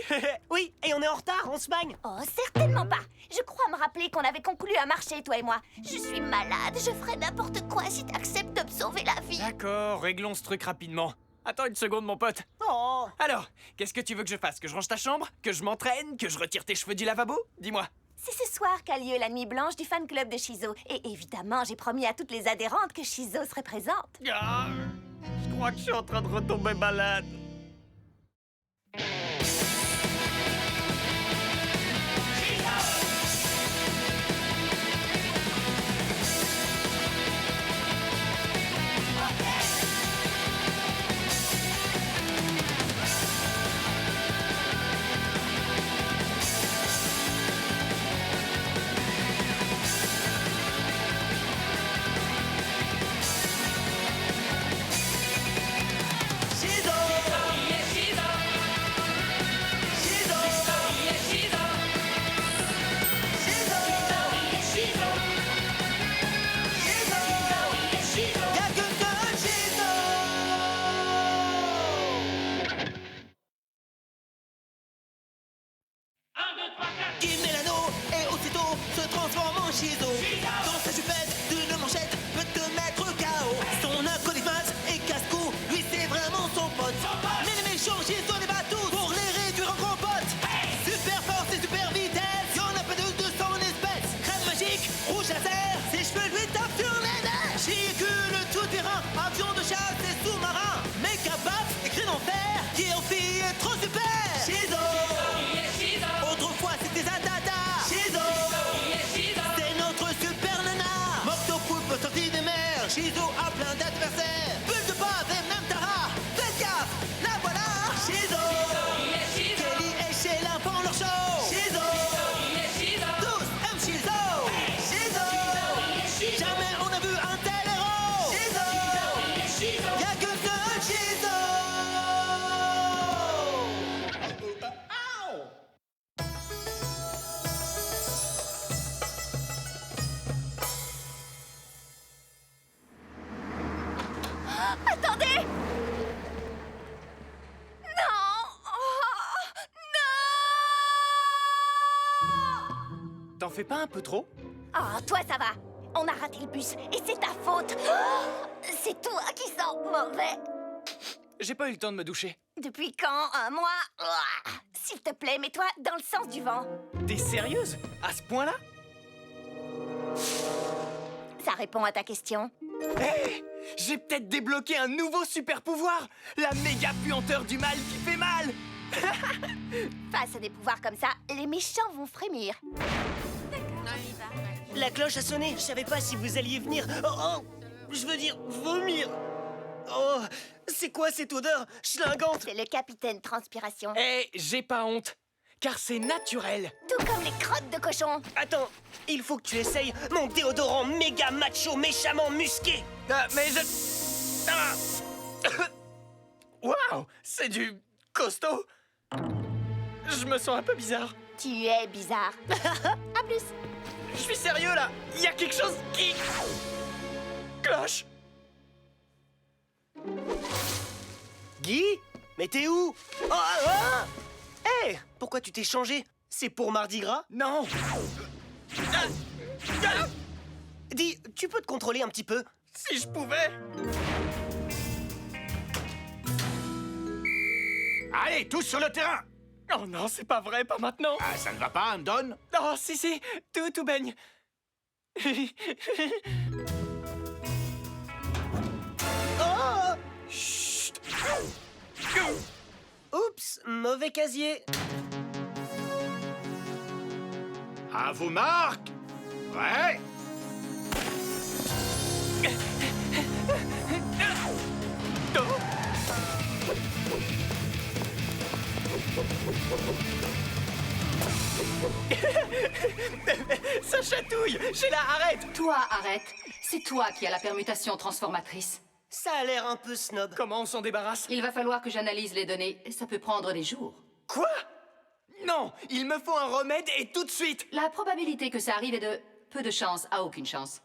S3: Oui, et on est en retard, on se bagne.
S4: Oh, certainement pas. Je crois me rappeler qu'on avait conclu un marché, toi et moi. Je suis malade, je ferai n'importe quoi si t'acceptes de me sauver la vie.
S2: D'accord, réglons ce truc rapidement. Attends une seconde, mon pote.
S3: Oh,
S2: Alors, qu'est-ce que tu veux que je fasse? Que je range ta chambre? Que je m'entraîne? Que je retire tes cheveux du lavabo? Dis-moi.
S4: C'est ce soir qu'a lieu la nuit blanche du fan club de Shizo. Et évidemment, j'ai promis à toutes les adhérentes que Shizo serait présente.
S2: Je crois que je suis en train de retomber malade.
S1: champion de chasse et sous-marin. Méga Baf, écrit en fer, qui en fille est trop super. Shizo, autrefois c'était Zadada. Shizo, c'est notre super nana. Moctopoulpe sorti des mers. Shizo a plein d'adversaires. Bulle de bave et même Tara. Faites gaffe, la voilà. Shizo, Kelly et Sheila font leur show. Shizo, tous aiment Shizo. Shizo, jamais on a vu un tel héros. Shizo, y'a que ce Shizo.
S4: Attendez! Non! Oh, non!
S2: T'en fais pas un peu trop?
S4: Oh, toi, ça va. On a raté le bus et c'est ta faute. Oh, c'est toi qui sens mauvais.
S2: J'ai pas eu le temps de me doucher.
S4: Depuis quand, un mois? Oh, s'il te plaît, mets-toi dans le sens du vent.
S2: T'es sérieuse? À ce point-là?
S4: Ça répond à ta question.
S2: Hé! J'ai peut-être débloqué un nouveau super pouvoir! La méga puanteur du mal qui fait mal!
S4: Face à des pouvoirs comme ça, les méchants vont frémir.
S3: La cloche a sonné, je savais pas si vous alliez venir. Oh, je veux dire, vomir. Oh, c'est quoi cette odeur schlingante?
S4: C'est le capitaine Transpiration.
S2: Hé, j'ai pas honte! Car c'est naturel!
S4: Tout comme les crottes de cochon.
S3: Attends, il faut que tu essayes mon déodorant méga macho méchamment musqué.
S2: Ah, mais je... Ah. Waouh! C'est du costaud! Je me sens un peu bizarre.
S4: Tu es bizarre. À plus.
S2: Je suis sérieux là! Il y a quelque chose qui... cloche!
S3: Guy? Mais t'es où? Oh, ah! Hé, pourquoi tu t'es changé? C'est pour Mardi Gras?
S2: Non!
S3: Dis, tu peux te contrôler un petit peu?
S2: Si je pouvais!
S5: Allez, tous sur le terrain!
S2: Oh non, c'est pas vrai, pas maintenant!
S5: Ah, ça ne va pas, Hamdon?
S2: Oh, si, tout baigne!
S3: Oh! Chut! Oups, mauvais casier.
S5: À vos marques! Ouais!
S2: Ça chatouille! Sheila, arrête!
S6: Toi, arrête. C'est toi qui as la permutation transformatrice.
S3: Ça a l'air un peu snob.
S2: Comment on s'en débarrasse?
S6: Il va falloir que j'analyse les données. Ça peut prendre des jours.
S2: Quoi? Non! Il me faut un remède et tout de suite!
S6: La probabilité que ça arrive est de peu de chance à aucune chance.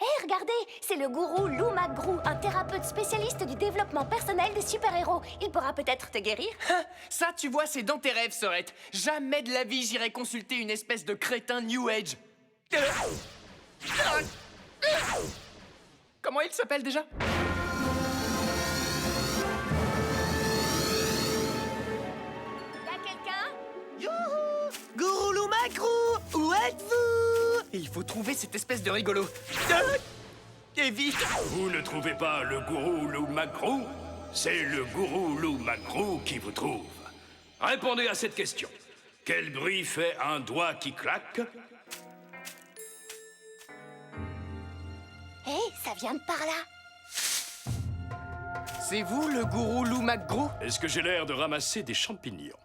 S4: Hé, regardez, c'est le gourou Lou McGrew, un thérapeute spécialiste du développement personnel des super-héros. Il pourra peut-être te guérir.
S2: Hein, ça, tu vois, c'est dans tes rêves, Sorette. Jamais de la vie, j'irai consulter une espèce de crétin New Age. Comment il s'appelle déjà?
S4: Y'a quelqu'un?
S3: Youhou! Gourou Lou Macrou! Où êtes-vous?
S2: Et il faut trouver cette espèce de rigolo. Et vite!
S11: Vous ne trouvez pas le gourou Lou McGrew? C'est le gourou Lou McGrew qui vous trouve. Répondez à cette question. Quel bruit fait un doigt qui claque?
S4: Hé, ça vient de par là.
S2: C'est vous, le gourou Lou McGrew?
S11: Est-ce que j'ai l'air de ramasser des champignons?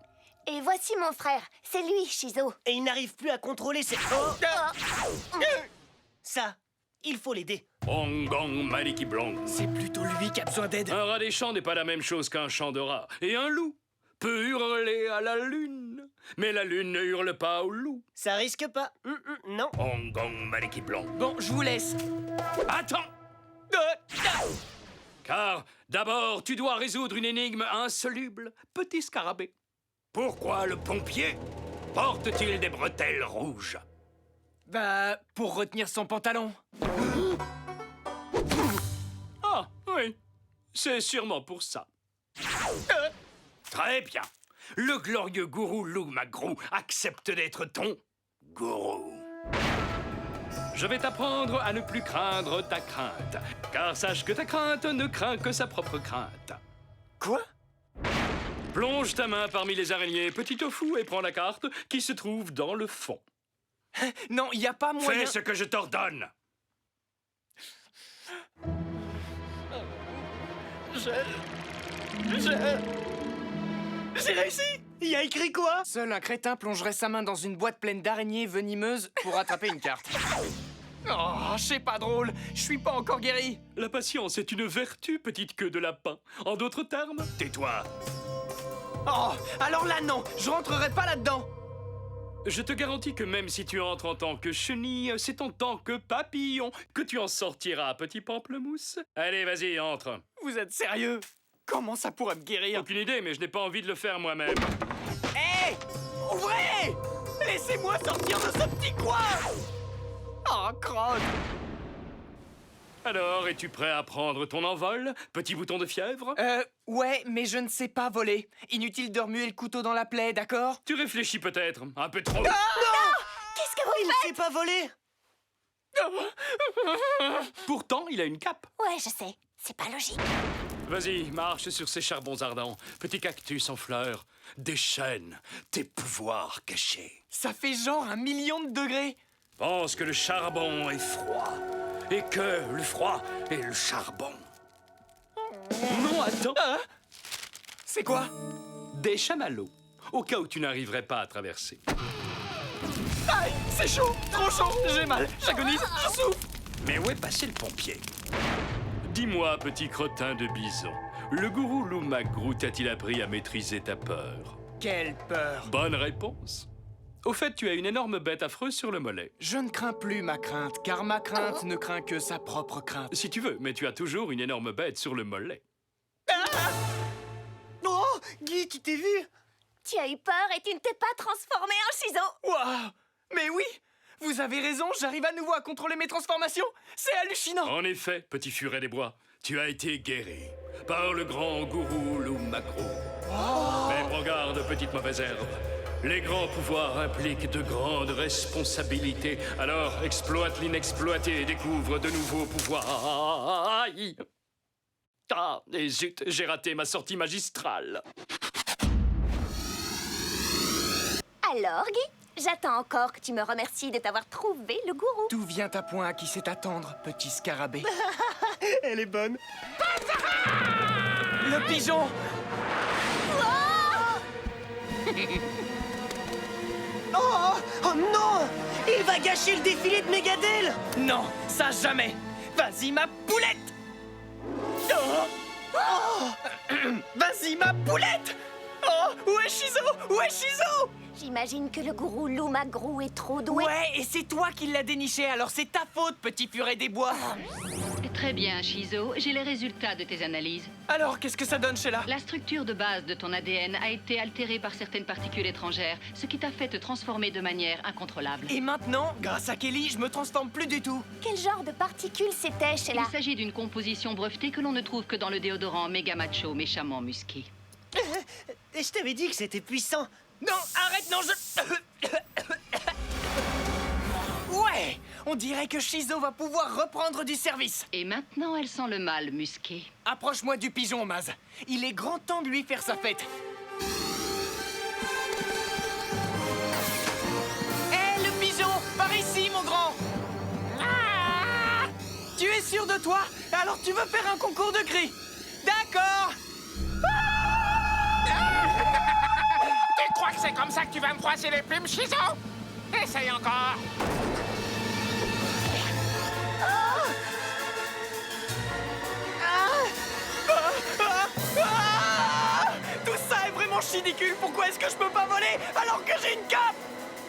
S4: Et voici mon frère. C'est lui, Shizo.
S3: Et il n'arrive plus à contrôler ses... Oh! Ça, il faut l'aider.
S11: Ongong Maliki Blanc.
S2: C'est plutôt lui qui a besoin d'aide.
S11: Un rat des champs n'est pas la même chose qu'un chant de rat. Et un loup peut hurler à la lune, mais la lune ne hurle pas au loup.
S3: Ça risque pas. Non.
S11: Ongong Maliki Blanc.
S2: Bon, je vous laisse.
S11: Attends! Car d'abord, tu dois résoudre une énigme insoluble, petit scarabée. Pourquoi le pompier porte-t-il des bretelles rouges?
S2: Bah, pour retenir son pantalon.
S11: Ah, oui. C'est sûrement pour ça. Très bien. Le glorieux gourou Lou McGrew accepte d'être ton gourou. Je vais t'apprendre à ne plus craindre ta crainte. Car sache que ta crainte ne craint que sa propre crainte.
S2: Quoi?
S11: Plonge ta main parmi les araignées, petit tofu, et prends la carte qui se trouve dans le fond.
S2: Non, y a pas moyen...
S11: Fais ce que je t'ordonne.
S2: J'ai réussi!
S3: Il y a écrit quoi?
S2: Seul un crétin plongerait sa main dans une boîte pleine d'araignées venimeuses pour attraper une carte. Oh, c'est pas drôle. Je suis pas encore guéri.
S11: La patience est une vertu, petite queue de lapin. En d'autres termes, tais-toi.
S2: Oh, alors là, non. Je rentrerai pas là-dedans.
S11: Je te garantis que même si tu entres en tant que chenille, c'est en tant que papillon que tu en sortiras, petit pamplemousse. Allez, vas-y, entre.
S2: Vous êtes sérieux? Comment ça pourrait me guérir?
S11: Aucune idée, mais je n'ai pas envie de le faire moi-même.
S2: Hé! Ouvrez! Laissez-moi sortir de ce petit coin! Oh, crotte!
S11: Alors, es-tu prêt à prendre ton envol, petit bouton de fièvre?
S2: Ouais, mais je ne sais pas voler. Inutile de remuer le couteau dans la plaie, d'accord?
S11: Tu réfléchis peut-être, un peu trop.
S4: Qu'est-ce que vous
S3: Il ne sait pas voler.
S11: Pourtant, il a une cape.
S4: Ouais, je sais. C'est pas logique.
S11: Vas-y, marche sur ces charbons ardents, petit cactus en fleurs. Déchaîne tes pouvoirs cachés.
S2: Ça fait genre 1 million de degrés.
S11: Pense que le charbon est froid, et que le froid est le charbon. Non, attends.
S2: C'est quoi?
S11: Des chamallows, au cas où tu n'arriverais pas à traverser.
S2: Aïe, c'est chaud, trop chaud. J'ai mal, j'agonise, je souffre.
S11: Mais où est passé le pompier? Dis-moi, petit crottin de bison, le gourou Lou McGrew t'a-t-il appris à maîtriser ta peur?
S2: Quelle peur.
S11: Bonne réponse. Au fait, tu as une énorme bête affreuse sur le mollet.
S2: Je ne crains plus ma crainte, car ma crainte ne craint que sa propre crainte.
S11: Si tu veux, mais tu as toujours une énorme bête sur le mollet.
S3: Oh, Guy, tu t'es vu?
S4: Tu as eu peur et tu ne t'es pas transformé en ciseau.
S2: Waouh! Mais oui! Vous avez raison, j'arrive à nouveau à contrôler mes transformations. C'est hallucinant.
S11: En effet, petit furet des bois, tu as été guéri par le grand gourou Lou McGrew. Mais prends garde, petite mauvaise herbe. Les grands pouvoirs impliquent de grandes responsabilités. Alors exploite l'inexploité et découvre de nouveaux pouvoirs. Aïe! Ah, et zut, j'ai raté ma sortie magistrale.
S4: Alors, Guy, j'attends encore que tu me remercies de t'avoir trouvé le gourou.
S2: Tout vient à point à qui sait attendre, petit scarabée.
S3: Elle est bonne.
S2: Le pigeon!
S3: Oh non! Il va gâcher le défilé de Megadel!
S2: Non, ça jamais! Vas-y, ma poulette! Vas-y, ma poulette! Oh, où est Shizo? Où est Shizo?
S4: J'imagine que le gourou Lou McGrew est trop doué.
S2: Ouais, et c'est toi qui l'as déniché, alors c'est ta faute, petit furet des bois!
S6: Très bien, Shizo. J'ai les résultats de tes analyses.
S2: Alors, qu'est-ce que ça donne, Sheila?
S6: La structure de base de ton ADN a été altérée par certaines particules étrangères, ce qui t'a fait te transformer de manière incontrôlable.
S2: Et maintenant, grâce à Kelly, je me transforme plus du tout.
S4: Quel genre de particules c'était, Sheila?
S6: Il s'agit d'une composition brevetée que l'on ne trouve que dans le déodorant méga macho méchamment musqué.
S3: Je t'avais dit que c'était puissant.
S2: Non, arrête, non, Ouais! On dirait que Shizo va pouvoir reprendre du service.
S6: Et maintenant, elle sent le mal musqué.
S2: Approche-moi du pigeon, Maz. Il est grand temps de lui faire sa fête. Hé, le pigeon! Par ici, mon grand! Ah! Tu es sûr de toi? Alors tu veux faire un concours de cris? D'accord!
S5: Tu crois que c'est comme ça que tu vas me froisser les plumes, Shizo? Essaye encore.
S2: Tout ça est vraiment ridicule. Pourquoi est-ce que je peux pas voler alors que j'ai une cape?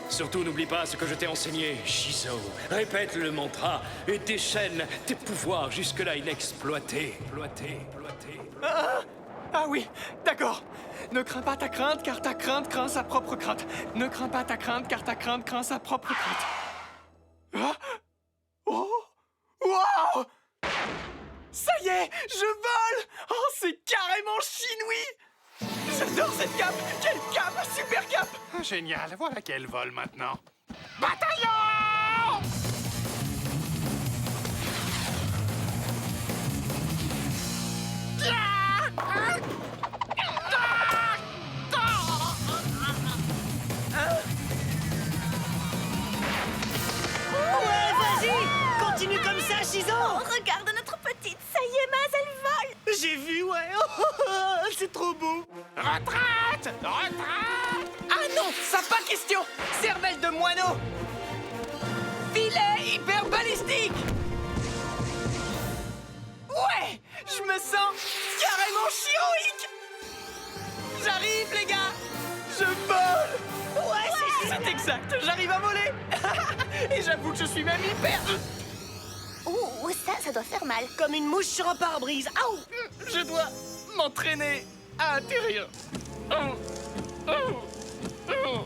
S11: Surtout, n'oublie pas ce que je t'ai enseigné, Shizo. Répète le mantra et déchaîne tes pouvoirs jusque-là inexploités.
S2: Ah oui, d'accord. Ne crains pas ta crainte, car ta crainte craint sa propre crainte. Ne crains pas ta crainte, car ta crainte craint sa propre crainte. Ah! Oh! Wow! Ça y est, je vole! Oh, c'est carrément chinois! J'adore cette cape! Quelle cape! Super cape!
S5: Génial, voilà qu'elle vole maintenant. Bataillon!
S2: Retraite! Retraite! Ah non, ça pas question! Cervelle de moineau! Filet hyper balistique! Ouais! Je me sens carrément chiroïque! J'arrive, les gars! Je vole! Ouais, c'est exact! J'arrive à voler! Et j'avoue que je suis même hyper...
S4: Ouh, ça doit faire mal.
S3: Comme une mouche sur un pare-brise. Aouh!
S2: Je dois m'entraîner à atterrir. Oh. Oh. Oh.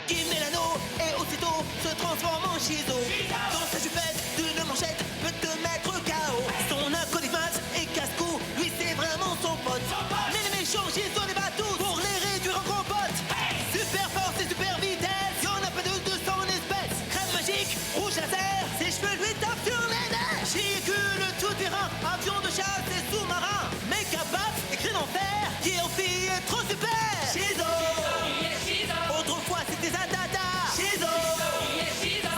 S1: Qui met l'anneau et aussitôt se transforme en Shizo. Dans sa jupette d'une manchette peut te mettre KO. Son acolyte et casse-cou, lui c'est vraiment son pote. Mais les méchants Shizo les bat tous pour les réduire en compote. Super force et super vitesse, y'en a pas de 200 espèces. Crème magique, rouge laser, ses cheveux lui tapent sur les nerfs. Véhicule tout terrain, avion de chasse et sous-marin. Méca batte et cri d'enfer, qui en fille est trop super. Shizo. Autrefois c'était Zadada. Shizo.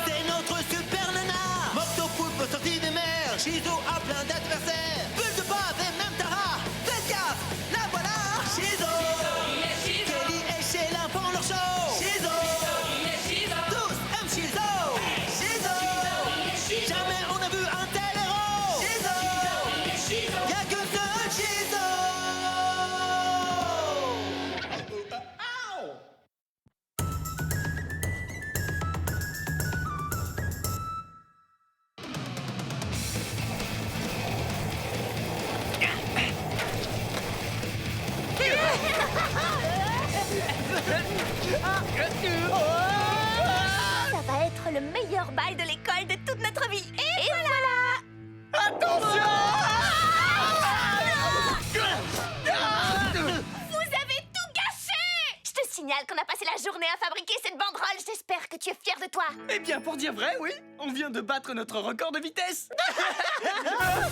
S1: C'est notre super nana. Moctopoulpe sorti des mers. Shizo a plein d'adversaires. Bulle de bave et même Tara. Faites gaffe, la voilà. Shizo. Kelly et Sheila font leur show. Shizo. Tous aiment Shizo. Shizo. Jamais on a vu un tel héros. Shizo. Y'a que seul Shizo.
S4: Ça va être le meilleur bal de l'école de toute notre vie. Et voilà.
S2: Attention!
S4: Vous avez tout gâché! Je te signale qu'on a passé la journée à fabriquer cette banderole. J'espère que tu es fier de toi.
S2: Eh bien, pour dire vrai, oui, on vient de battre notre record de vitesse.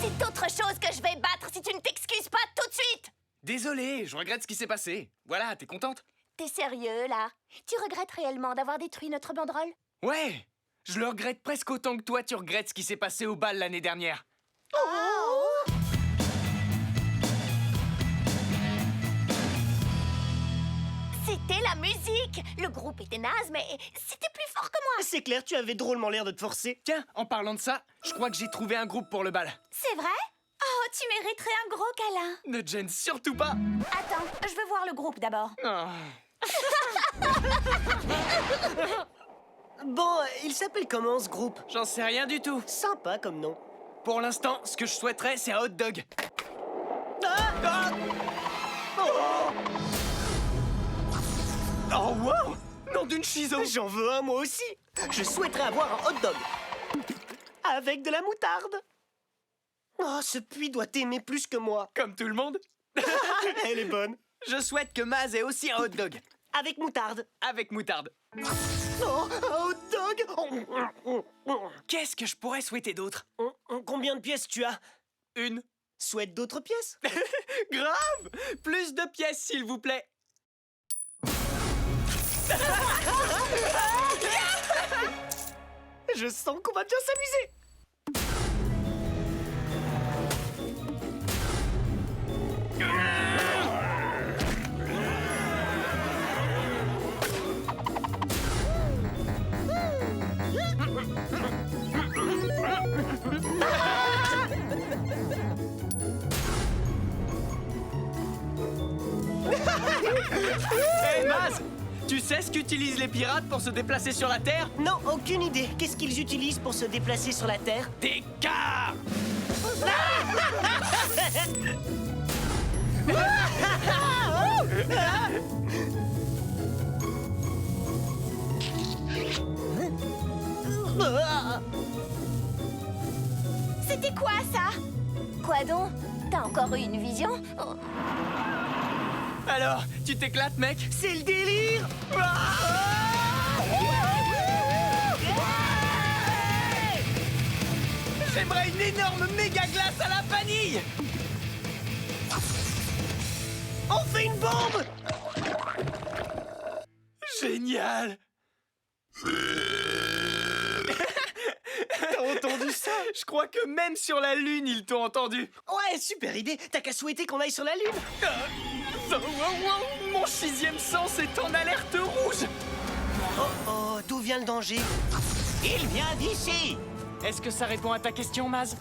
S4: C'est autre chose que je vais battre si tu ne t'excuses pas tout de suite.
S2: Désolé, je regrette ce qui s'est passé. Voilà, t'es contente?
S4: T'es sérieux, là? Tu regrettes réellement d'avoir détruit notre banderole?
S2: Ouais, je le regrette presque autant que toi, tu regrettes ce qui s'est passé au bal l'année dernière.
S4: Oh! C'était la musique! Le groupe était naze, mais c'était plus fort que moi!
S3: C'est clair, tu avais drôlement l'air de te forcer.
S2: Tiens, en parlant de ça, je crois que j'ai trouvé un groupe pour le bal.
S4: C'est vrai? Oh, tu mériterais un gros câlin!
S2: Ne te gêne surtout pas.
S4: Attends, je veux voir le groupe d'abord.
S2: Oh.
S3: Bon, il s'appelle comment ce groupe?
S2: J'en sais rien du tout.
S3: Sympa comme nom.
S2: Pour l'instant, ce que je souhaiterais, c'est un hot dog. Oh, wow! Nom d'une Shizo!
S3: J'en veux un moi aussi. Je souhaiterais avoir un hot dog. Avec de la moutarde. Oh, ce puits doit t'aimer plus que moi.
S2: Comme tout le monde.
S3: Elle est bonne.
S2: Je souhaite que Maz ait aussi un hot dog.
S3: Avec moutarde.
S2: Avec moutarde.
S3: Oh, un hot dog.
S2: Qu'est-ce que je pourrais souhaiter d'autre?
S3: Combien de pièces tu as?
S2: Une.
S3: Souhaite d'autres pièces?
S2: Grave! Plus de pièces, s'il vous plaît.
S3: Je sens qu'on va bien s'amuser.
S2: Hey Maz, tu sais ce qu'utilisent les pirates pour se déplacer sur la Terre?
S3: Non, aucune idée. Qu'est-ce qu'ils utilisent pour se déplacer sur la Terre?
S2: Des cars!
S4: C'était quoi, ça? Quoi donc? T'as encore eu une vision? Oh.
S2: Alors, tu t'éclates, mec?
S3: C'est le délire!
S2: J'aimerais une énorme méga glace à la vanille!
S3: On fait une bombe!
S2: Génial! T'as entendu ça? Je crois que même sur la Lune, ils t'ont entendu.
S3: Ouais, super idée. T'as qu'à souhaiter qu'on aille sur la Lune.
S2: Mon 6e sens est en alerte rouge.
S3: Oh, d'où vient le danger?
S5: Il vient d'ici.
S2: Est-ce que ça répond à ta question, Maz?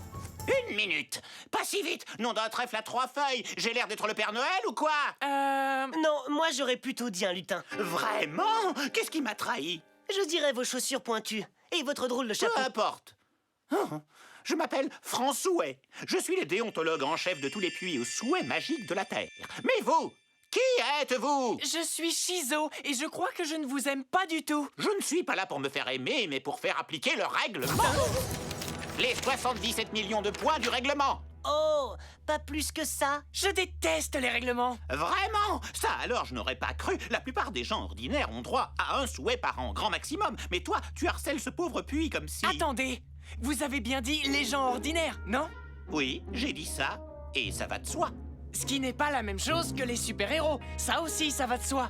S5: Une minute. Pas si vite. Nom d'un trèfle à 3 feuilles. J'ai l'air d'être le Père Noël ou quoi?
S3: Non, moi j'aurais plutôt dit un lutin.
S5: Vraiment? Qu'est-ce qui m'a trahi?
S3: Je dirais vos chaussures pointues et votre drôle de chapeau.
S5: Peu importe. Je m'appelle François. Je suis le déontologue en chef de tous les puits aux souhaits magiques de la Terre. Mais vous, qui êtes-vous?
S2: Je suis Shizo et je crois que je ne vous aime pas du tout.
S5: Je ne suis pas là pour me faire aimer, mais pour faire appliquer le règlement. Les 77 millions de points du règlement.
S3: Oh, pas plus que ça.
S2: Je déteste les règlements.
S5: Vraiment? Ça alors, je n'aurais pas cru. La plupart des gens ordinaires ont droit à un souhait par an, grand maximum. Mais toi, tu harcèles ce pauvre puits comme si...
S2: Attendez, vous avez bien dit les gens ordinaires, non?
S5: Oui, j'ai dit ça, et ça va de soi.
S2: Ce qui n'est pas la même chose que les super-héros. Ça aussi, ça va de soi.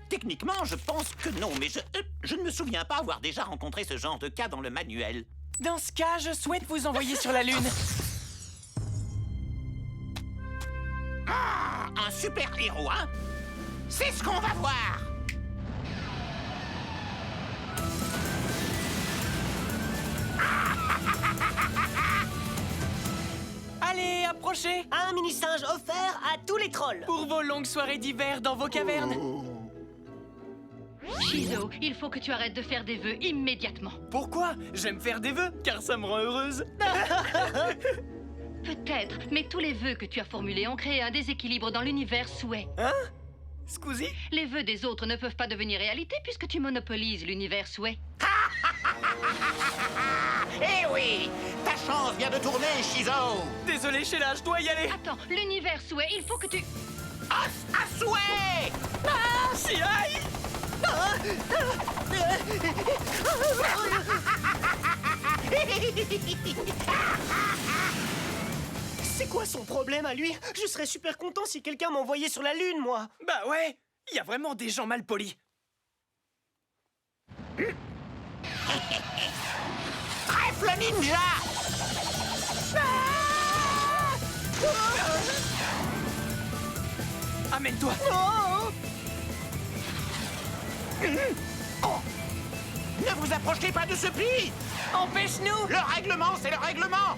S5: Techniquement, je pense que non, mais je ne me souviens pas avoir déjà rencontré ce genre de cas dans le manuel.
S2: Dans ce cas, je souhaite vous envoyer sur la Lune.
S5: Ah, un super-héros, hein? C'est ce qu'on va voir!
S2: Allez, approchez!
S3: Un mini-singe offert à tous les trolls.
S2: Pour vos longues soirées d'hiver dans vos cavernes.
S6: Shizo, il faut que tu arrêtes de faire des vœux immédiatement.
S2: Pourquoi? J'aime faire des vœux, car ça me rend heureuse.
S6: Peut-être, mais tous les vœux que tu as formulés ont créé un déséquilibre dans l'univers souhait.
S2: Hein? Scusi?
S6: Les vœux des autres ne peuvent pas devenir réalité puisque tu monopolises l'univers souhait.
S5: Eh oui! Ta chance vient de tourner, Shizo!
S2: Désolé, Sheila, je dois y aller.
S6: Attends, l'univers souhait, il faut que tu...
S5: Os à souhait!
S2: Ah, si aïe!
S3: C'est quoi son problème à lui? Je serais super content si quelqu'un m'envoyait sur la Lune, moi.
S2: Bah ouais, il y a vraiment des gens mal polis.
S5: Trèfle ninja!
S2: Amène-toi.
S5: Oh. Ne vous approchez pas de ce puits!
S2: Empêche-nous!
S5: Le règlement, c'est le règlement!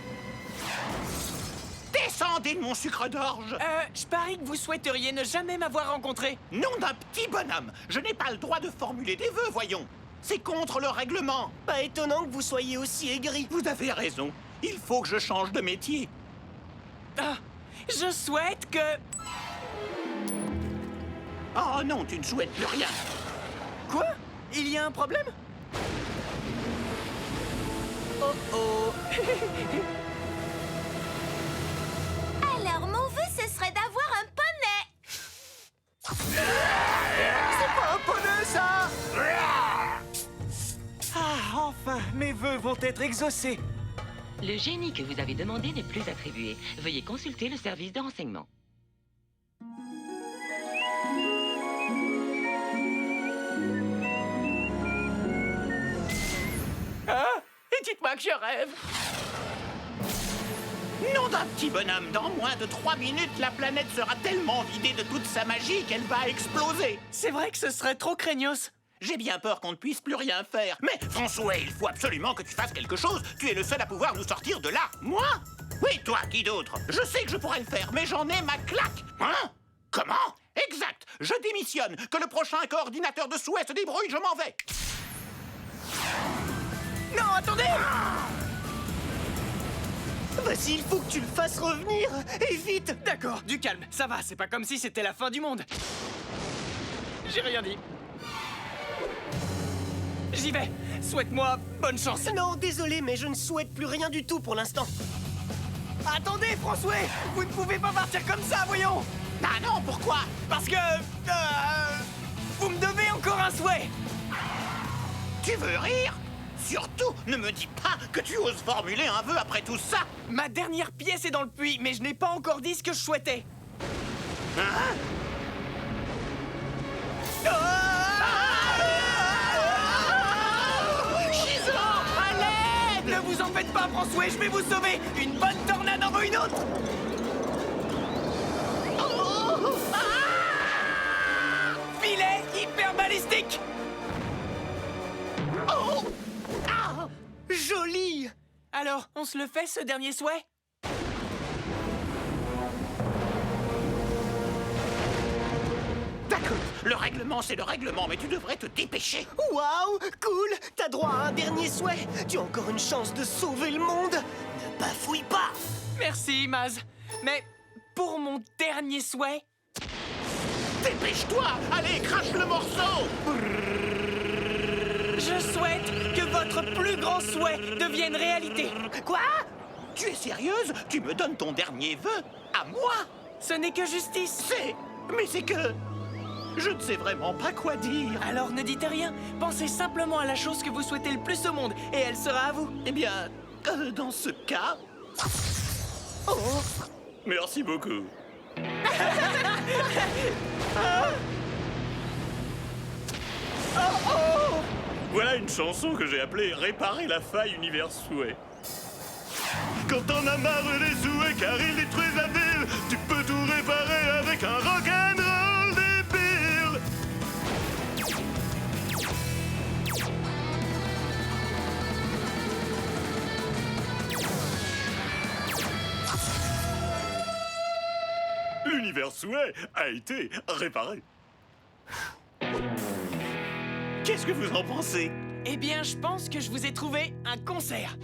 S5: Descendez de mon sucre d'orge!
S2: Je parie que vous souhaiteriez ne jamais m'avoir rencontré.
S5: Nom d'un petit bonhomme! Je n'ai pas le droit de formuler des vœux, voyons! C'est contre le règlement!
S3: Pas étonnant que vous soyez aussi aigri.
S5: Vous avez raison. Il faut que je change de métier.
S2: Ah, je souhaite que...
S5: Oh non, tu ne souhaites plus rien.
S2: Quoi? Il y a un problème? Oh oh.
S4: Alors, mon vœu, ce serait d'avoir un poney.
S3: C'est pas un poney, ça!
S2: Ah, enfin, mes vœux vont être exaucés.
S12: Le génie que vous avez demandé n'est plus attribué. Veuillez consulter le service de renseignement.
S2: Ah, et dites-moi que je rêve.
S5: Nom d'un petit bonhomme, dans moins de 3 minutes, la planète sera tellement vidée de toute sa magie qu'elle va exploser.
S2: C'est vrai que ce serait trop craignos.
S5: J'ai bien peur qu'on ne puisse plus rien faire. Mais François, il faut absolument que tu fasses quelque chose. Tu es le seul à pouvoir nous sortir de là. Moi? Oui, toi, qui d'autre? Je sais que je pourrais le faire, mais j'en ai ma claque. Hein? Comment? Exact. Je démissionne. Que le prochain coordinateur de souhait se débrouille, je m'en vais.
S2: Non, attendez!
S3: Vas-y, Vas-y, il faut que tu le fasses revenir. Et vite.
S2: D'accord, du calme, ça va, c'est pas comme si c'était la fin du monde. J'ai rien dit. J'y vais. Souhaite-moi bonne chance.
S3: Non, désolé, mais je ne souhaite plus rien du tout pour l'instant.
S2: Attendez, François, vous ne pouvez pas partir comme ça, voyons.
S5: Ah non, pourquoi?
S2: Parce que... vous me devez encore un souhait.
S5: Tu veux rire? Surtout, ne me dis pas que tu oses formuler un vœu après tout ça.
S2: Ma dernière pièce est dans le puits, mais je n'ai pas encore dit ce que je souhaitais.
S5: Hein? Chizo, à l'aide!
S2: Ne vous en faites pas, François, je vais vous sauver. Une bonne tornade en vaut une autre. Filet hyper balistique.
S3: Joli.
S2: Alors, on se le fait, ce dernier souhait?
S5: D'accord, le règlement c'est le règlement, mais tu devrais te dépêcher.
S3: Waouh, cool. T'as droit à un dernier souhait. Tu as encore une chance de sauver le monde. Ne bafouille pas.
S2: Merci, Maz. Mais pour mon dernier souhait...
S5: Dépêche-toi, allez, crache le morceau.
S2: Je souhaite que votre plus grand souhait devienne réalité.
S5: Quoi? Tu es sérieuse? Tu me donnes ton dernier vœu à moi?
S2: Ce n'est que justice.
S5: Mais c'est que... je ne sais vraiment pas quoi dire.
S2: Alors ne dites rien. Pensez simplement à la chose que vous souhaitez le plus au monde, et elle sera à vous.
S5: Eh bien, dans ce cas... Oh. Merci beaucoup. Voilà une chanson que j'ai appelée Réparer la faille univers souhait. Quand on a marre des souhaits car ils détruisent la ville, tu peux tout réparer avec un rock'n'roll débile. L'univers souhait a été réparé. Qu'est-ce que vous en pensez?
S2: Eh bien, je pense que je vous ai trouvé un concert.